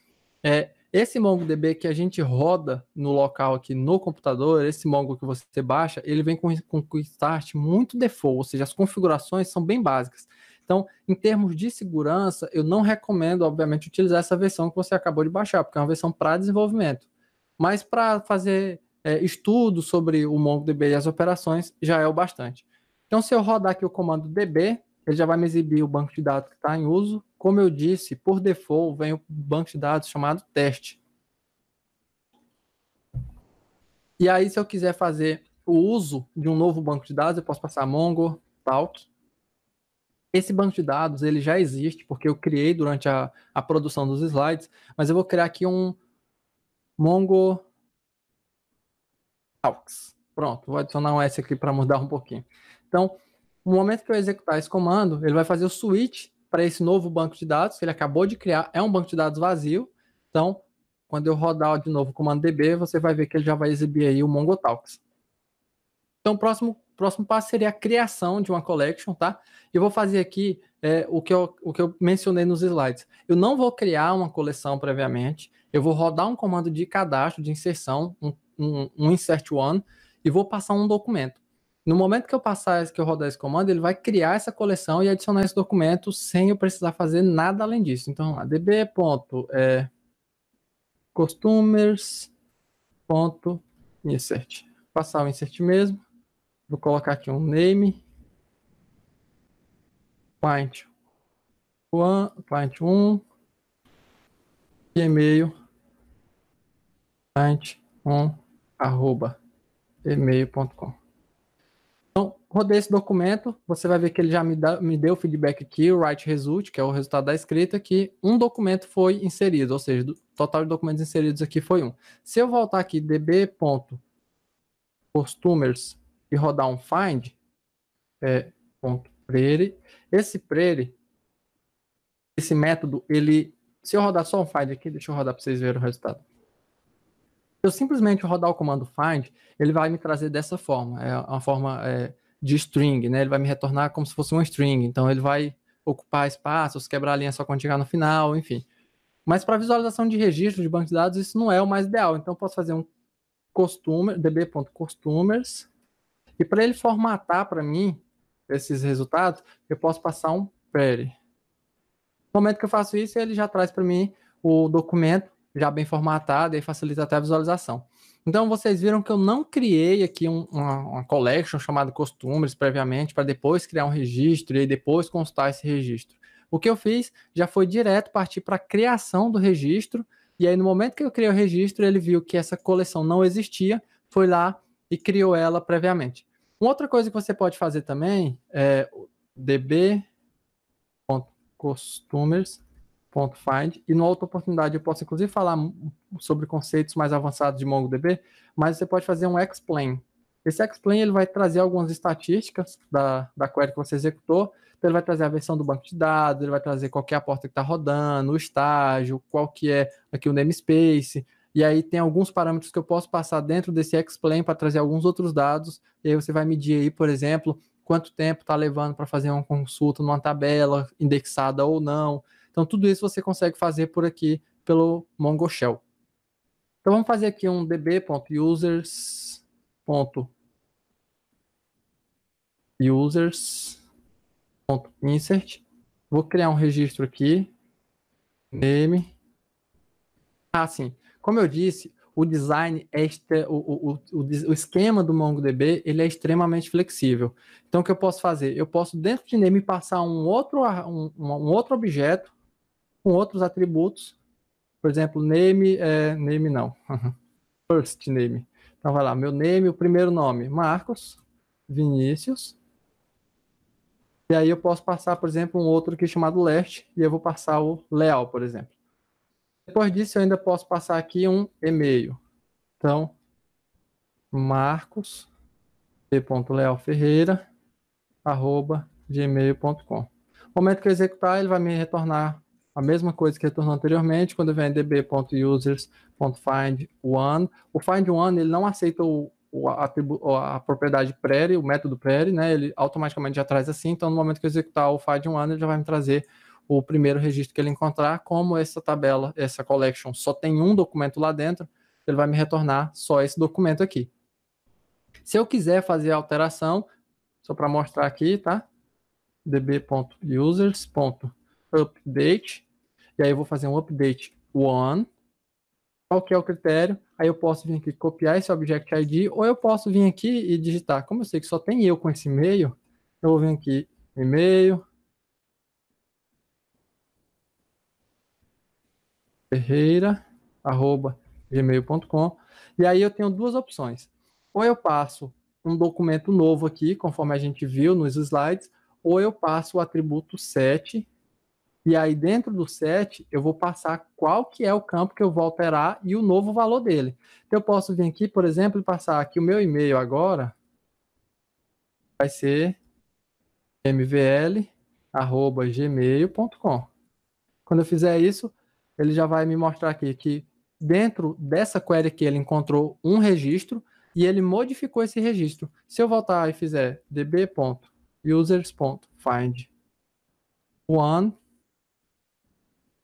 Esse MongoDB que a gente roda no local aqui no computador, esse Mongo que você baixa, ele vem com o start muito default, ou seja, as configurações são bem básicas. Então, em termos de segurança, eu não recomendo, obviamente, utilizar essa versão que você acabou de baixar, porque é uma versão para desenvolvimento. Mas para fazer estudo sobre o MongoDB e as operações, já é o bastante. Então, se eu rodar aqui o comando db, ele já vai me exibir o banco de dados que está em uso. Como eu disse, por default, vem o banco de dados chamado teste. E aí, se eu quiser fazer o uso de um novo banco de dados, eu posso passar Mongo Talk. Esse banco de dados, ele já existe, porque eu criei durante a produção dos slides, mas eu vou criar aqui um Mongo Talks. Pronto, vou adicionar um S aqui para mudar um pouquinho. Então, no momento que eu executar esse comando, ele vai fazer o switch para esse novo banco de dados que ele acabou de criar. É um banco de dados vazio. Então, quando eu rodar de novo o comando db, você vai ver que ele já vai exibir aí o Mongo Talks. Então, o próximo passo seria a criação de uma collection, tá? Eu vou fazer aqui o que eu mencionei nos slides. Eu não vou criar uma coleção previamente. Eu vou rodar um comando de cadastro, de inserção, um insert one, e vou passar um documento. No momento que eu rodar esse comando, ele vai criar essa coleção e adicionar esse documento sem eu precisar fazer nada além disso. Então, db.customers.insert. Passar o insert mesmo. Vou colocar aqui um name. Client 1. E-mail. Client 1. @email.com. Então, rodei esse documento, você vai ver que ele já me deu o feedback aqui, o write result, que é o resultado da escrita, que um documento foi inserido, ou seja, o total de documentos inseridos aqui foi 1. Se eu voltar aqui, db.customers e rodar um find, .prere, esse método, se eu rodar só um find aqui, deixa eu rodar para vocês verem o resultado. Se eu simplesmente rodar o comando find, ele vai me trazer dessa forma, é uma forma de string, né? Ele vai me retornar como se fosse uma string, então ele vai ocupar espaços, quebrar a linha só quando chegar no final, enfim. Mas para visualização de registro de banco de dados, isso não é o mais ideal, então eu posso fazer um db.customers, e para ele formatar para mim esses resultados, eu posso passar um query. No momento que eu faço isso, ele já traz para mim o documento já bem formatado e facilita até a visualização. Então, vocês viram que eu não criei aqui uma collection chamada Customers previamente para depois criar um registro e depois consultar esse registro. O que eu fiz já foi direto partir para a criação do registro, e aí no momento que eu criei o registro, ele viu que essa coleção não existia, foi lá e criou ela previamente. Uma outra coisa que você pode fazer também é db.customers.find, e numa outra oportunidade eu posso inclusive falar sobre conceitos mais avançados de MongoDB, mas você pode fazer um explain. Esse explain ele vai trazer algumas estatísticas da query que você executou, então ele vai trazer a versão do banco de dados, ele vai trazer qual que é a porta que está rodando, o estágio, qual que é aqui o namespace, e aí tem alguns parâmetros que eu posso passar dentro desse explain para trazer alguns outros dados, e aí você vai medir aí, por exemplo, quanto tempo está levando para fazer uma consulta numa tabela indexada ou não, Então, tudo isso você consegue fazer por aqui pelo Mongo Shell. Então, vamos fazer aqui um db.users.insert. Vou criar um registro aqui, name. Sim. Como eu disse, o design, o esquema do MongoDB, ele é extremamente flexível. Então, o que eu posso fazer? Eu posso, dentro de name, passar um outro objeto com outros atributos. Por exemplo, name não. First name. Então, vai lá, meu name, o primeiro nome, Marcos Vinícius. E aí eu posso passar, por exemplo, um outro aqui chamado last, e eu vou passar o Leal, por exemplo. Depois disso, eu ainda posso passar aqui um e-mail. Então, marcos.lealferreira@gmail.com. No momento que eu executar, ele vai me retornar a mesma coisa que retornou anteriormente, quando eu venho db.users.findOne. O findOne, ele não aceita a propriedade query, o método query, né? Ele automaticamente já traz assim, então no momento que eu executar o findOne, ele já vai me trazer o primeiro registro que ele encontrar. Como essa tabela, essa collection só tem um documento lá dentro, ele vai me retornar só esse documento aqui. Se eu quiser fazer a alteração, só para mostrar aqui, tá? db.users.update, e aí eu vou fazer um update one. Qual que é o critério? Aí eu posso vir aqui copiar esse object ID, ou eu posso vir aqui e digitar. Como eu sei que só tem eu com esse e-mail, eu vou vir aqui, e-mail, ferreira@gmail.com, e aí eu tenho duas opções. Ou eu passo um documento novo aqui, conforme a gente viu nos slides, ou eu passo o atributo set, e aí dentro do set eu vou passar qual que é o campo que eu vou alterar e o novo valor dele. Então eu posso vir aqui, por exemplo, e passar aqui o meu e-mail agora, vai ser mvl@gmail.com. Quando eu fizer isso, ele já vai me mostrar aqui que dentro dessa query que ele encontrou um registro e ele modificou esse registro. Se eu voltar e fizer db.users.findOne,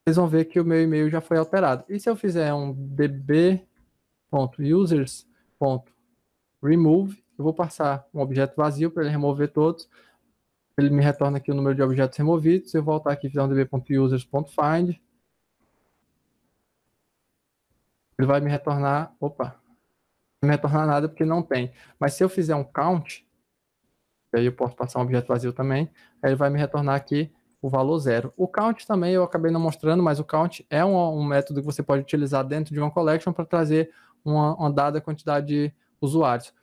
vocês vão ver que o meu e-mail já foi alterado. E se eu fizer um db.users.remove, eu vou passar um objeto vazio para ele remover todos. Ele me retorna aqui o número de objetos removidos. Se eu voltar aqui e fizer um db.users.find, ele vai me retornar, não vai me retornar nada porque não tem. Mas se eu fizer um count, aí eu posso passar um objeto vazio também, aí ele vai me retornar aqui o valor 0. O count também eu acabei não mostrando, mas o count é um método que você pode utilizar dentro de uma collection para trazer uma dada quantidade de usuários.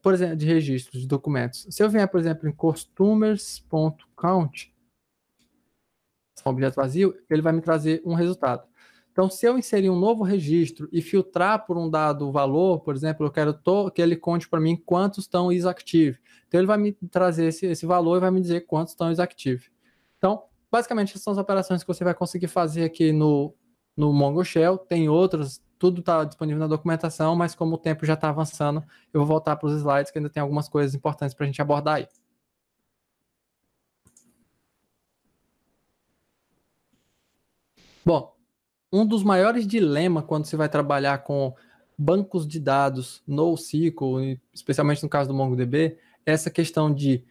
Por exemplo, de registros, de documentos. Se eu vier, por exemplo, em customers.count, um objeto vazio, ele vai me trazer um resultado. Então, se eu inserir um novo registro e filtrar por um dado valor, por exemplo, eu quero que ele conte para mim quantos estão isActive. Então, ele vai me trazer esse valor e vai me dizer quantos estão isActive. Então, basicamente, essas são as operações que você vai conseguir fazer aqui no Mongo Shell. Tem outras, tudo está disponível na documentação, mas como o tempo já está avançando, eu vou voltar para os slides, que ainda tem algumas coisas importantes para a gente abordar aí. Bom, um dos maiores dilemas quando você vai trabalhar com bancos de dados NoSQL, especialmente no caso do MongoDB, é essa questão de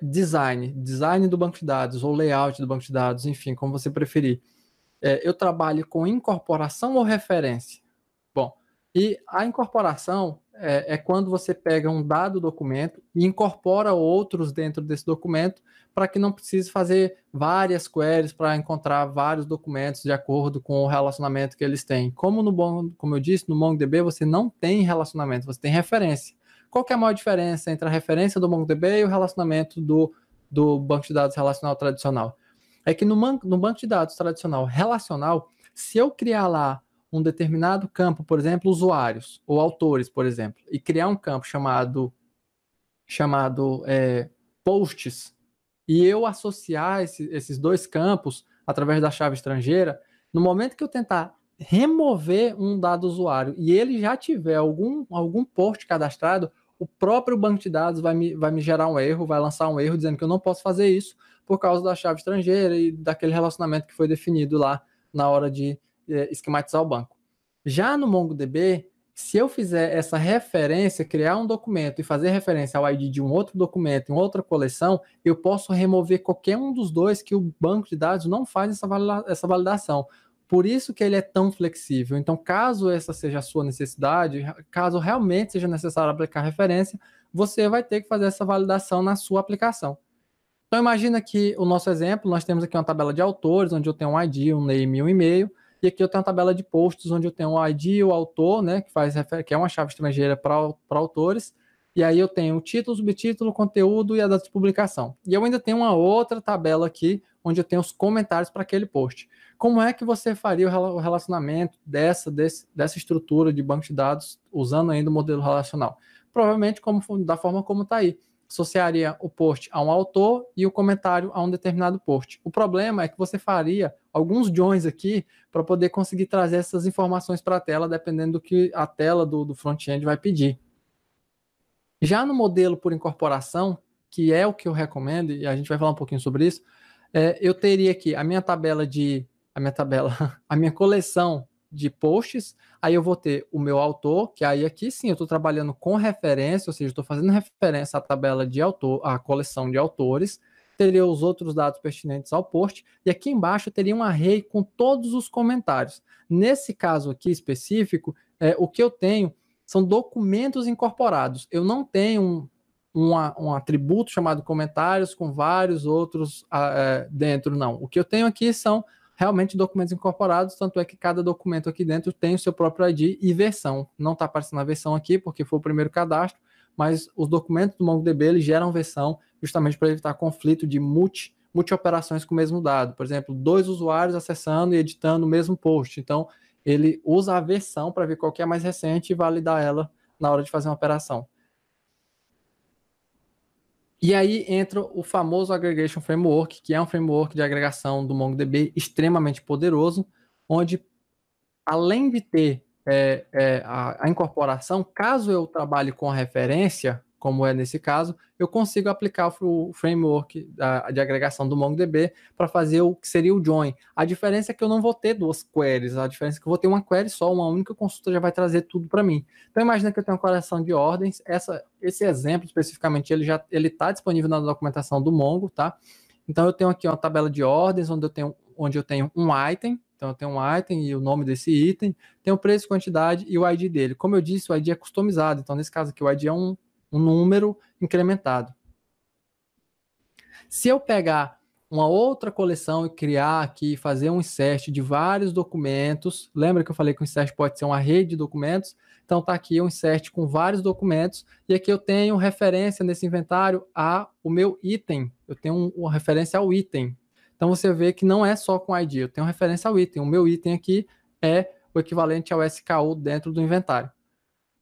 design do banco de dados, ou layout do banco de dados, enfim, como você preferir. Eu trabalho com incorporação ou referência? Bom, e a incorporação é quando você pega um dado documento e incorpora outros dentro desse documento para que não precise fazer várias queries para encontrar vários documentos de acordo com o relacionamento que eles têm. Como eu disse, no MongoDB você não tem relacionamento, você tem referência. Qual que é a maior diferença entre a referência do MongoDB e o relacionamento do banco de dados relacional tradicional? É que no banco de dados tradicional relacional, se eu criar lá um determinado campo, por exemplo, usuários ou autores, por exemplo, e criar um campo chamado posts, e eu associar esses dois campos através da chave estrangeira, no momento que eu tentar remover um dado usuário e ele já tiver algum post cadastrado, o próprio banco de dados vai me gerar um erro, vai lançar um erro dizendo que eu não posso fazer isso por causa da chave estrangeira e daquele relacionamento que foi definido lá na hora de esquematizar o banco. Já no MongoDB, se eu fizer essa referência, criar um documento e fazer referência ao ID de um outro documento, em outra coleção, eu posso remover qualquer um dos dois que o banco de dados não faz essa validação. Por isso que ele é tão flexível. Então, caso essa seja a sua necessidade, caso realmente seja necessário aplicar referência, você vai ter que fazer essa validação na sua aplicação. Então, imagina que o nosso exemplo, nós temos aqui uma tabela de autores, onde eu tenho um ID, um name e um e-mail, e aqui eu tenho uma tabela de posts, onde eu tenho o ID, o autor, né, que é uma chave estrangeira para autores, e aí eu tenho o título, subtítulo, conteúdo e a data de publicação. E eu ainda tenho uma outra tabela aqui, onde eu tenho os comentários para aquele post. Como é que você faria o relacionamento dessa estrutura de banco de dados usando ainda o modelo relacional? Provavelmente da forma como está aí. Associaria o post a um autor e o comentário a um determinado post. O problema é que você faria alguns joins aqui para poder conseguir trazer essas informações para a tela, dependendo do que a tela do front-end vai pedir. Já no modelo por incorporação, que é o que eu recomendo, e a gente vai falar um pouquinho sobre isso, eu teria aqui a minha coleção de posts, aí eu vou ter o meu autor, que aí aqui sim eu estou trabalhando com referência, ou seja, estou fazendo referência à tabela de autor, à coleção de autores, teria os outros dados pertinentes ao post, e aqui embaixo eu teria um array com todos os comentários. Nesse caso aqui específico, o que eu tenho são documentos incorporados. Eu não tenho um atributo chamado comentários com vários outros dentro, não. O que eu tenho aqui são realmente documentos incorporados, tanto é que cada documento aqui dentro tem o seu próprio ID e versão. Não está aparecendo a versão aqui, porque foi o primeiro cadastro, mas os documentos do MongoDB eles geram versão justamente para evitar conflito de multi-operações com o mesmo dado. Por exemplo, 2 usuários acessando e editando o mesmo post. Então, ele usa a versão para ver qual que é mais recente e validar ela na hora de fazer uma operação. E aí entra o famoso Aggregation Framework, que é um framework de agregação do MongoDB extremamente poderoso, onde, além de ter a incorporação, caso eu trabalhe com a referência, como é nesse caso, eu consigo aplicar o framework de agregação do MongoDB para fazer o que seria o join. A diferença é que eu não vou ter 2 queries, a diferença é que eu vou ter uma query só, uma única consulta já vai trazer tudo para mim. Então imagina que eu tenho uma coleção de ordens, esse exemplo especificamente, ele está disponível na documentação do Mongo, tá? Então eu tenho aqui uma tabela de ordens, onde eu tenho um item. Então, eu tenho um item e o nome desse item, tem o preço, quantidade e o ID dele. Como eu disse, o ID é customizado. Então, nesse caso aqui, o ID é um número incrementado. Se eu pegar uma outra coleção e criar aqui, fazer um insert de vários documentos, lembra que eu falei que o insert pode ser uma rede de documentos? Então, está aqui um insert com vários documentos, e aqui eu tenho referência nesse inventário ao meu item. Eu tenho uma referência ao item. Então, você vê que não é só com ID, eu tenho referência ao item. O meu item aqui é o equivalente ao SKU dentro do inventário.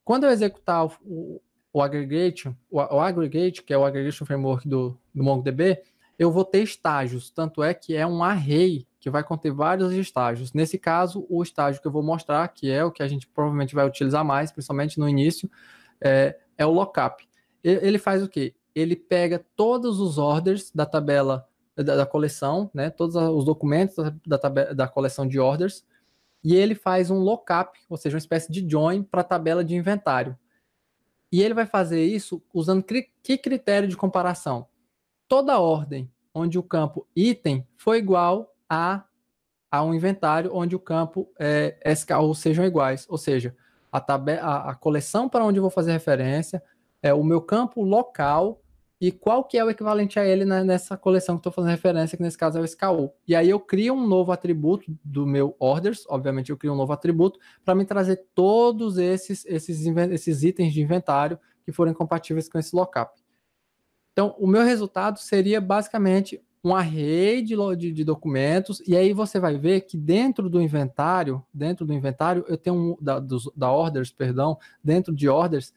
Quando eu executar o Aggregate, que é o Aggregation Framework do MongoDB, eu vou ter estágios, tanto é que é um array que vai conter vários estágios. Nesse caso, o estágio que eu vou mostrar, que é o que a gente provavelmente vai utilizar mais, principalmente no início, é o lookup. Ele faz o quê? Ele pega todos os orders da tabela da coleção, né, todos os documentos da coleção de orders, e ele faz um lookup, ou seja, uma espécie de join para a tabela de inventário. E ele vai fazer isso usando que critério de comparação? Toda ordem onde o campo item foi igual a um inventário onde o campo SKU sejam iguais, ou seja, a coleção para onde eu vou fazer referência, o meu campo local e qual que é o equivalente a ele nessa coleção que estou fazendo referência, que nesse caso é o SKU. E aí eu crio um novo atributo do meu orders, obviamente eu crio um novo atributo, para me trazer todos esses itens de inventário que forem compatíveis com esse lookup. Então, o meu resultado seria basicamente um array de documentos, e aí você vai ver que dentro do inventário eu tenho dentro de orders,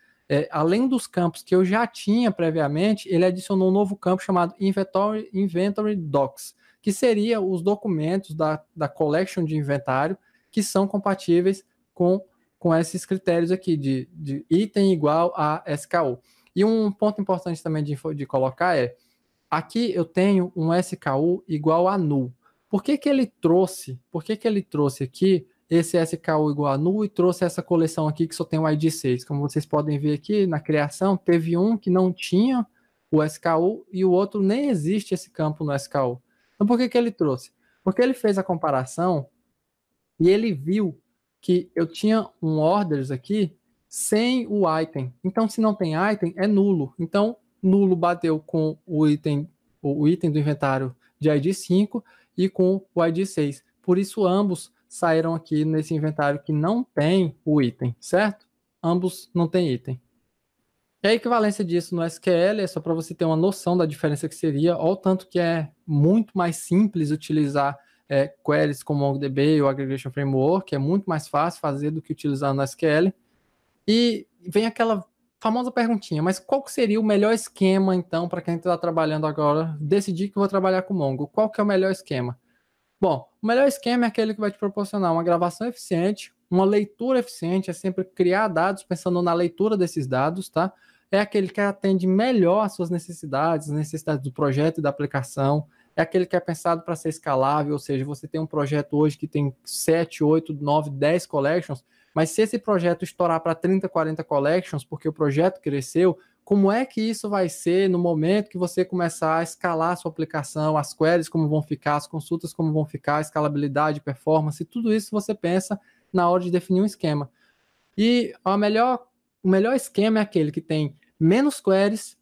além dos campos que eu já tinha previamente, ele adicionou um novo campo chamado Inventory Docs, que seria os documentos da collection de inventário que são compatíveis com com esses critérios aqui de item igual a SKU. E um ponto importante também de colocar é, aqui eu tenho um SKU igual a null. Por que ele trouxe aqui esse SKU igual a null e trouxe essa coleção aqui que só tem o ID 6? Como vocês podem ver aqui na criação, teve um que não tinha o SKU e o outro nem existe esse campo no SKU. Então por que ele trouxe? Porque ele fez a comparação e ele viu que eu tinha um orders aqui sem o item. Então se não tem item, é nulo. Então nulo bateu com o item do inventário de ID 5 e com o ID 6. Por isso ambos saíram aqui nesse inventário que não tem o item, certo? Ambos não tem item. E a equivalência disso no SQL é só para você ter uma noção da diferença que seria, ou tanto que é muito mais simples utilizar queries como MongoDB ou Aggregation Framework, que é muito mais fácil fazer do que utilizar no SQL. E vem aquela famosa perguntinha, mas qual que seria o melhor esquema, então, para quem está trabalhando agora, decidir que vou trabalhar com Mongo? Qual que é o melhor esquema? Bom, o melhor esquema é aquele que vai te proporcionar uma gravação eficiente, uma leitura eficiente, é sempre criar dados pensando na leitura desses dados, tá? É aquele que atende melhor às suas necessidades, as necessidades do projeto e da aplicação, é aquele que é pensado para ser escalável, ou seja, você tem um projeto hoje que tem 7, 8, 9, 10 collections, mas se esse projeto estourar para 30, 40 collections, porque o projeto cresceu, como é que isso vai ser no momento que você começar a escalar a sua aplicação, as queries como vão ficar, as consultas como vão ficar, a escalabilidade, performance, tudo isso você pensa na hora de definir um esquema. E o melhor esquema é aquele que tem menos queries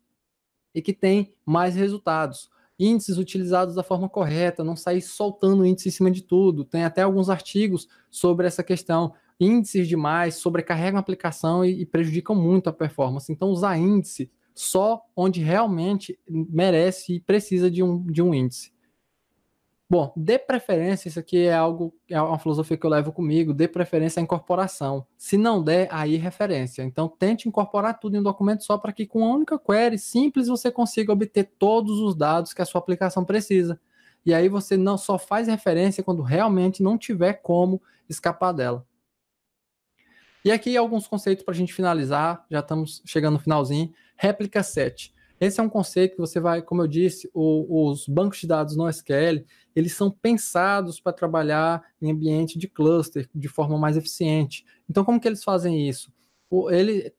e que tem mais resultados. Índices utilizados da forma correta, não sair soltando índice em cima de tudo. Tem até alguns artigos sobre essa questão. Índices demais sobrecarregam a aplicação e prejudicam muito a performance. Então, usar índice só onde realmente merece e precisa de um índice. Bom, dê preferência, isso aqui é uma filosofia que eu levo comigo, dê preferência à incorporação. Se não der, aí referência. Então, tente incorporar tudo em um documento só para que com uma única query simples você consiga obter todos os dados que a sua aplicação precisa. E aí você não só faz referência quando realmente não tiver como escapar dela. E aqui alguns conceitos para a gente finalizar, já estamos chegando no finalzinho. Réplica set. Esse é um conceito que você vai, como eu disse, os bancos de dados no SQL, eles são pensados para trabalhar em ambiente de cluster de forma mais eficiente. Então, como que eles fazem isso?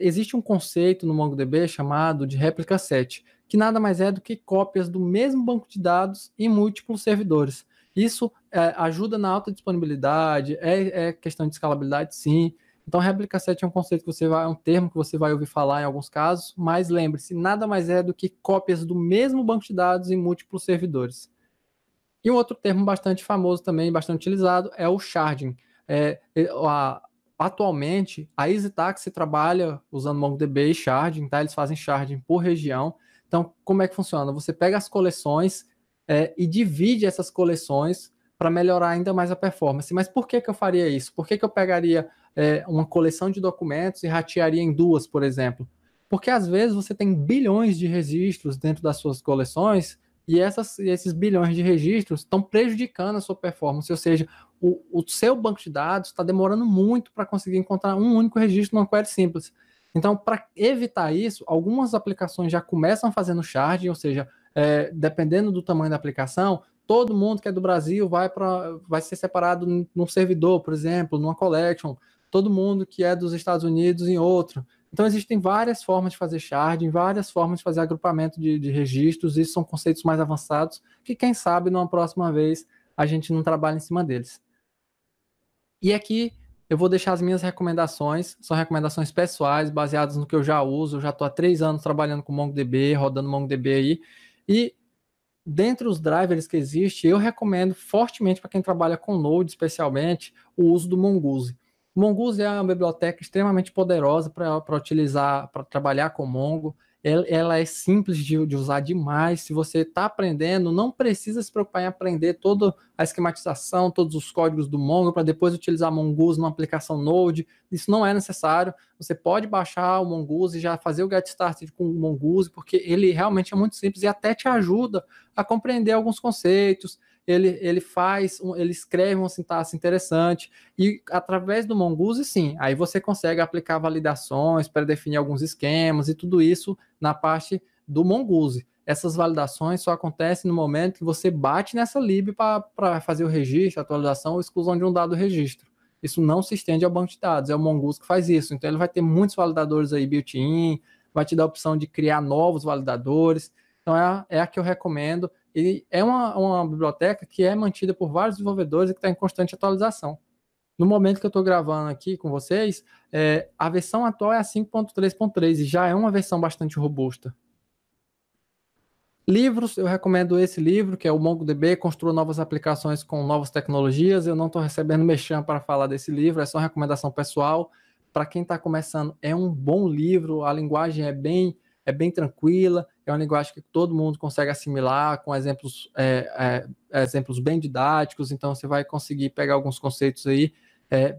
Existe um conceito no MongoDB chamado de réplica set, que nada mais é do que cópias do mesmo banco de dados em múltiplos servidores. Isso ajuda na alta disponibilidade, é questão de escalabilidade, sim. Então, réplica set é um conceito que um termo que você vai ouvir falar em alguns casos, mas lembre-se, nada mais é do que cópias do mesmo banco de dados em múltiplos servidores. E um outro termo bastante famoso também, bastante utilizado, é o sharding. Atualmente, a EasyTax trabalha usando MongoDB e sharding, tá? Eles fazem sharding por região. Então, como é que funciona? Você pega as coleções e divide essas coleções para melhorar ainda mais a performance. Mas por que eu faria isso? Por que eu pegaria uma coleção de documentos e ratearia em duas, por exemplo? Porque às vezes você tem bilhões de registros dentro das suas coleções e esses bilhões de registros estão prejudicando a sua performance, ou seja, o seu banco de dados está demorando muito para conseguir encontrar um único registro numa query simples. Então, para evitar isso, algumas aplicações já começam fazendo sharding, ou seja, dependendo do tamanho da aplicação, todo mundo que é do Brasil vai ser separado num servidor, por exemplo, numa collection, todo mundo que é dos Estados Unidos em outro. Então, existem várias formas de fazer sharding, várias formas de fazer agrupamento de registros, isso são conceitos mais avançados, que quem sabe, numa próxima vez, a gente não trabalha em cima deles. E aqui, eu vou deixar as minhas recomendações, são recomendações pessoais, baseadas no que eu já uso, eu já estou há 3 anos trabalhando com MongoDB, rodando MongoDB aí, e dentre os drivers que existem, eu recomendo fortemente para quem trabalha com Node, especialmente, o uso do Mongoose. O Mongoose é uma biblioteca extremamente poderosa para utilizar, para trabalhar com Mongo. Ela é simples de usar demais. Se você está aprendendo, não precisa se preocupar em aprender toda a esquematização, todos os códigos do Mongo, para depois utilizar Mongoose numa aplicação Node. Isso não é necessário. Você pode baixar o Mongoose e já fazer o get started com o Mongoose, porque ele realmente é muito simples e até te ajuda a compreender alguns conceitos ele ele escreve uma sintaxe interessante, e através do Mongoose, sim, aí você consegue aplicar validações, pré-definir alguns esquemas e tudo isso na parte do Mongoose. Essas validações só acontecem no momento que você bate nessa lib para fazer o registro, atualização ou exclusão de um dado registro. Isso não se estende ao banco de dados, é o Mongoose que faz isso. Então ele vai ter muitos validadores aí built-in, vai te dar a opção de criar novos validadores. Então é a que eu recomendo. E é uma biblioteca que é mantida por vários desenvolvedores e que está em constante atualização. No momento que eu estou gravando aqui com vocês, a versão atual é a 5.3.3 e já é uma versão bastante robusta. Livros, eu recomendo esse livro, que é o MongoDB, Construa Novas Aplicações com Novas Tecnologias. Eu não estou recebendo merchan para falar desse livro, é só recomendação pessoal. Para quem está começando, é um bom livro, a linguagem é bem tranquila, é uma linguagem que todo mundo consegue assimilar, com exemplos bem didáticos, então você vai conseguir pegar alguns conceitos aí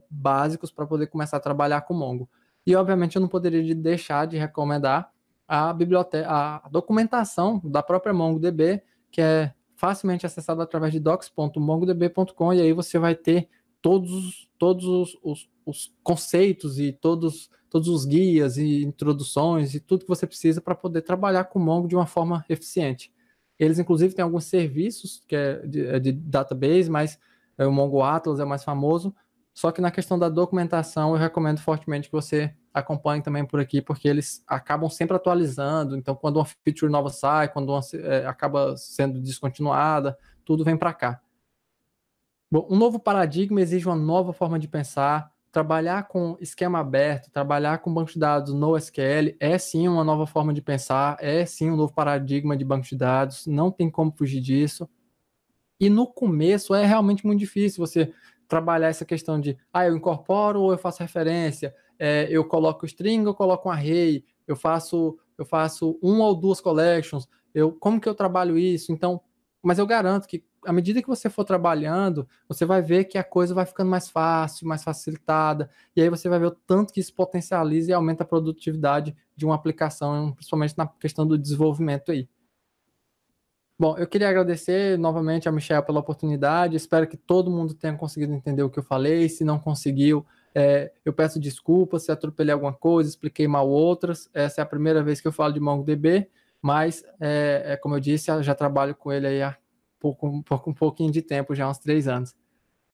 básicos para poder começar a trabalhar com Mongo. E, obviamente, eu não poderia deixar de recomendar a biblioteca, a documentação da própria MongoDB, que é facilmente acessada através de docs.mongodb.com, e aí você vai ter todos os conceitos e todos os guias e introduções e tudo que você precisa para poder trabalhar com Mongo de uma forma eficiente. Eles, inclusive, têm alguns serviços que é de database, mas o Mongo Atlas é o mais famoso. Só que na questão da documentação, eu recomendo fortemente que você acompanhe também por aqui, porque eles acabam sempre atualizando. Então, quando uma feature nova sai, quando uma acaba sendo descontinuada, tudo vem para cá. Bom, um novo paradigma exige uma nova forma de pensar. Trabalhar com esquema aberto, trabalhar com banco de dados no SQL é sim uma nova forma de pensar, é sim um novo paradigma de banco de dados, não tem como fugir disso. E no começo é realmente muito difícil você trabalhar essa questão de eu incorporo ou eu faço referência, eu coloco string ou coloco um array, eu faço uma ou duas collections, como que eu trabalho isso? Então, mas eu garanto que à medida que você for trabalhando, você vai ver que a coisa vai ficando mais fácil, mais facilitada, e aí você vai ver o tanto que isso potencializa e aumenta a produtividade de uma aplicação, principalmente na questão do desenvolvimento aí. Bom, eu queria agradecer novamente a Michelle pela oportunidade. Espero que todo mundo tenha conseguido entender o que eu falei. Se não conseguiu, eu peço desculpas se atropelei alguma coisa, expliquei mal outras. Essa é a primeira vez que eu falo de MongoDB, mas, como eu disse, eu já trabalho com ele aí há um pouquinho de tempo, já há uns 3 anos.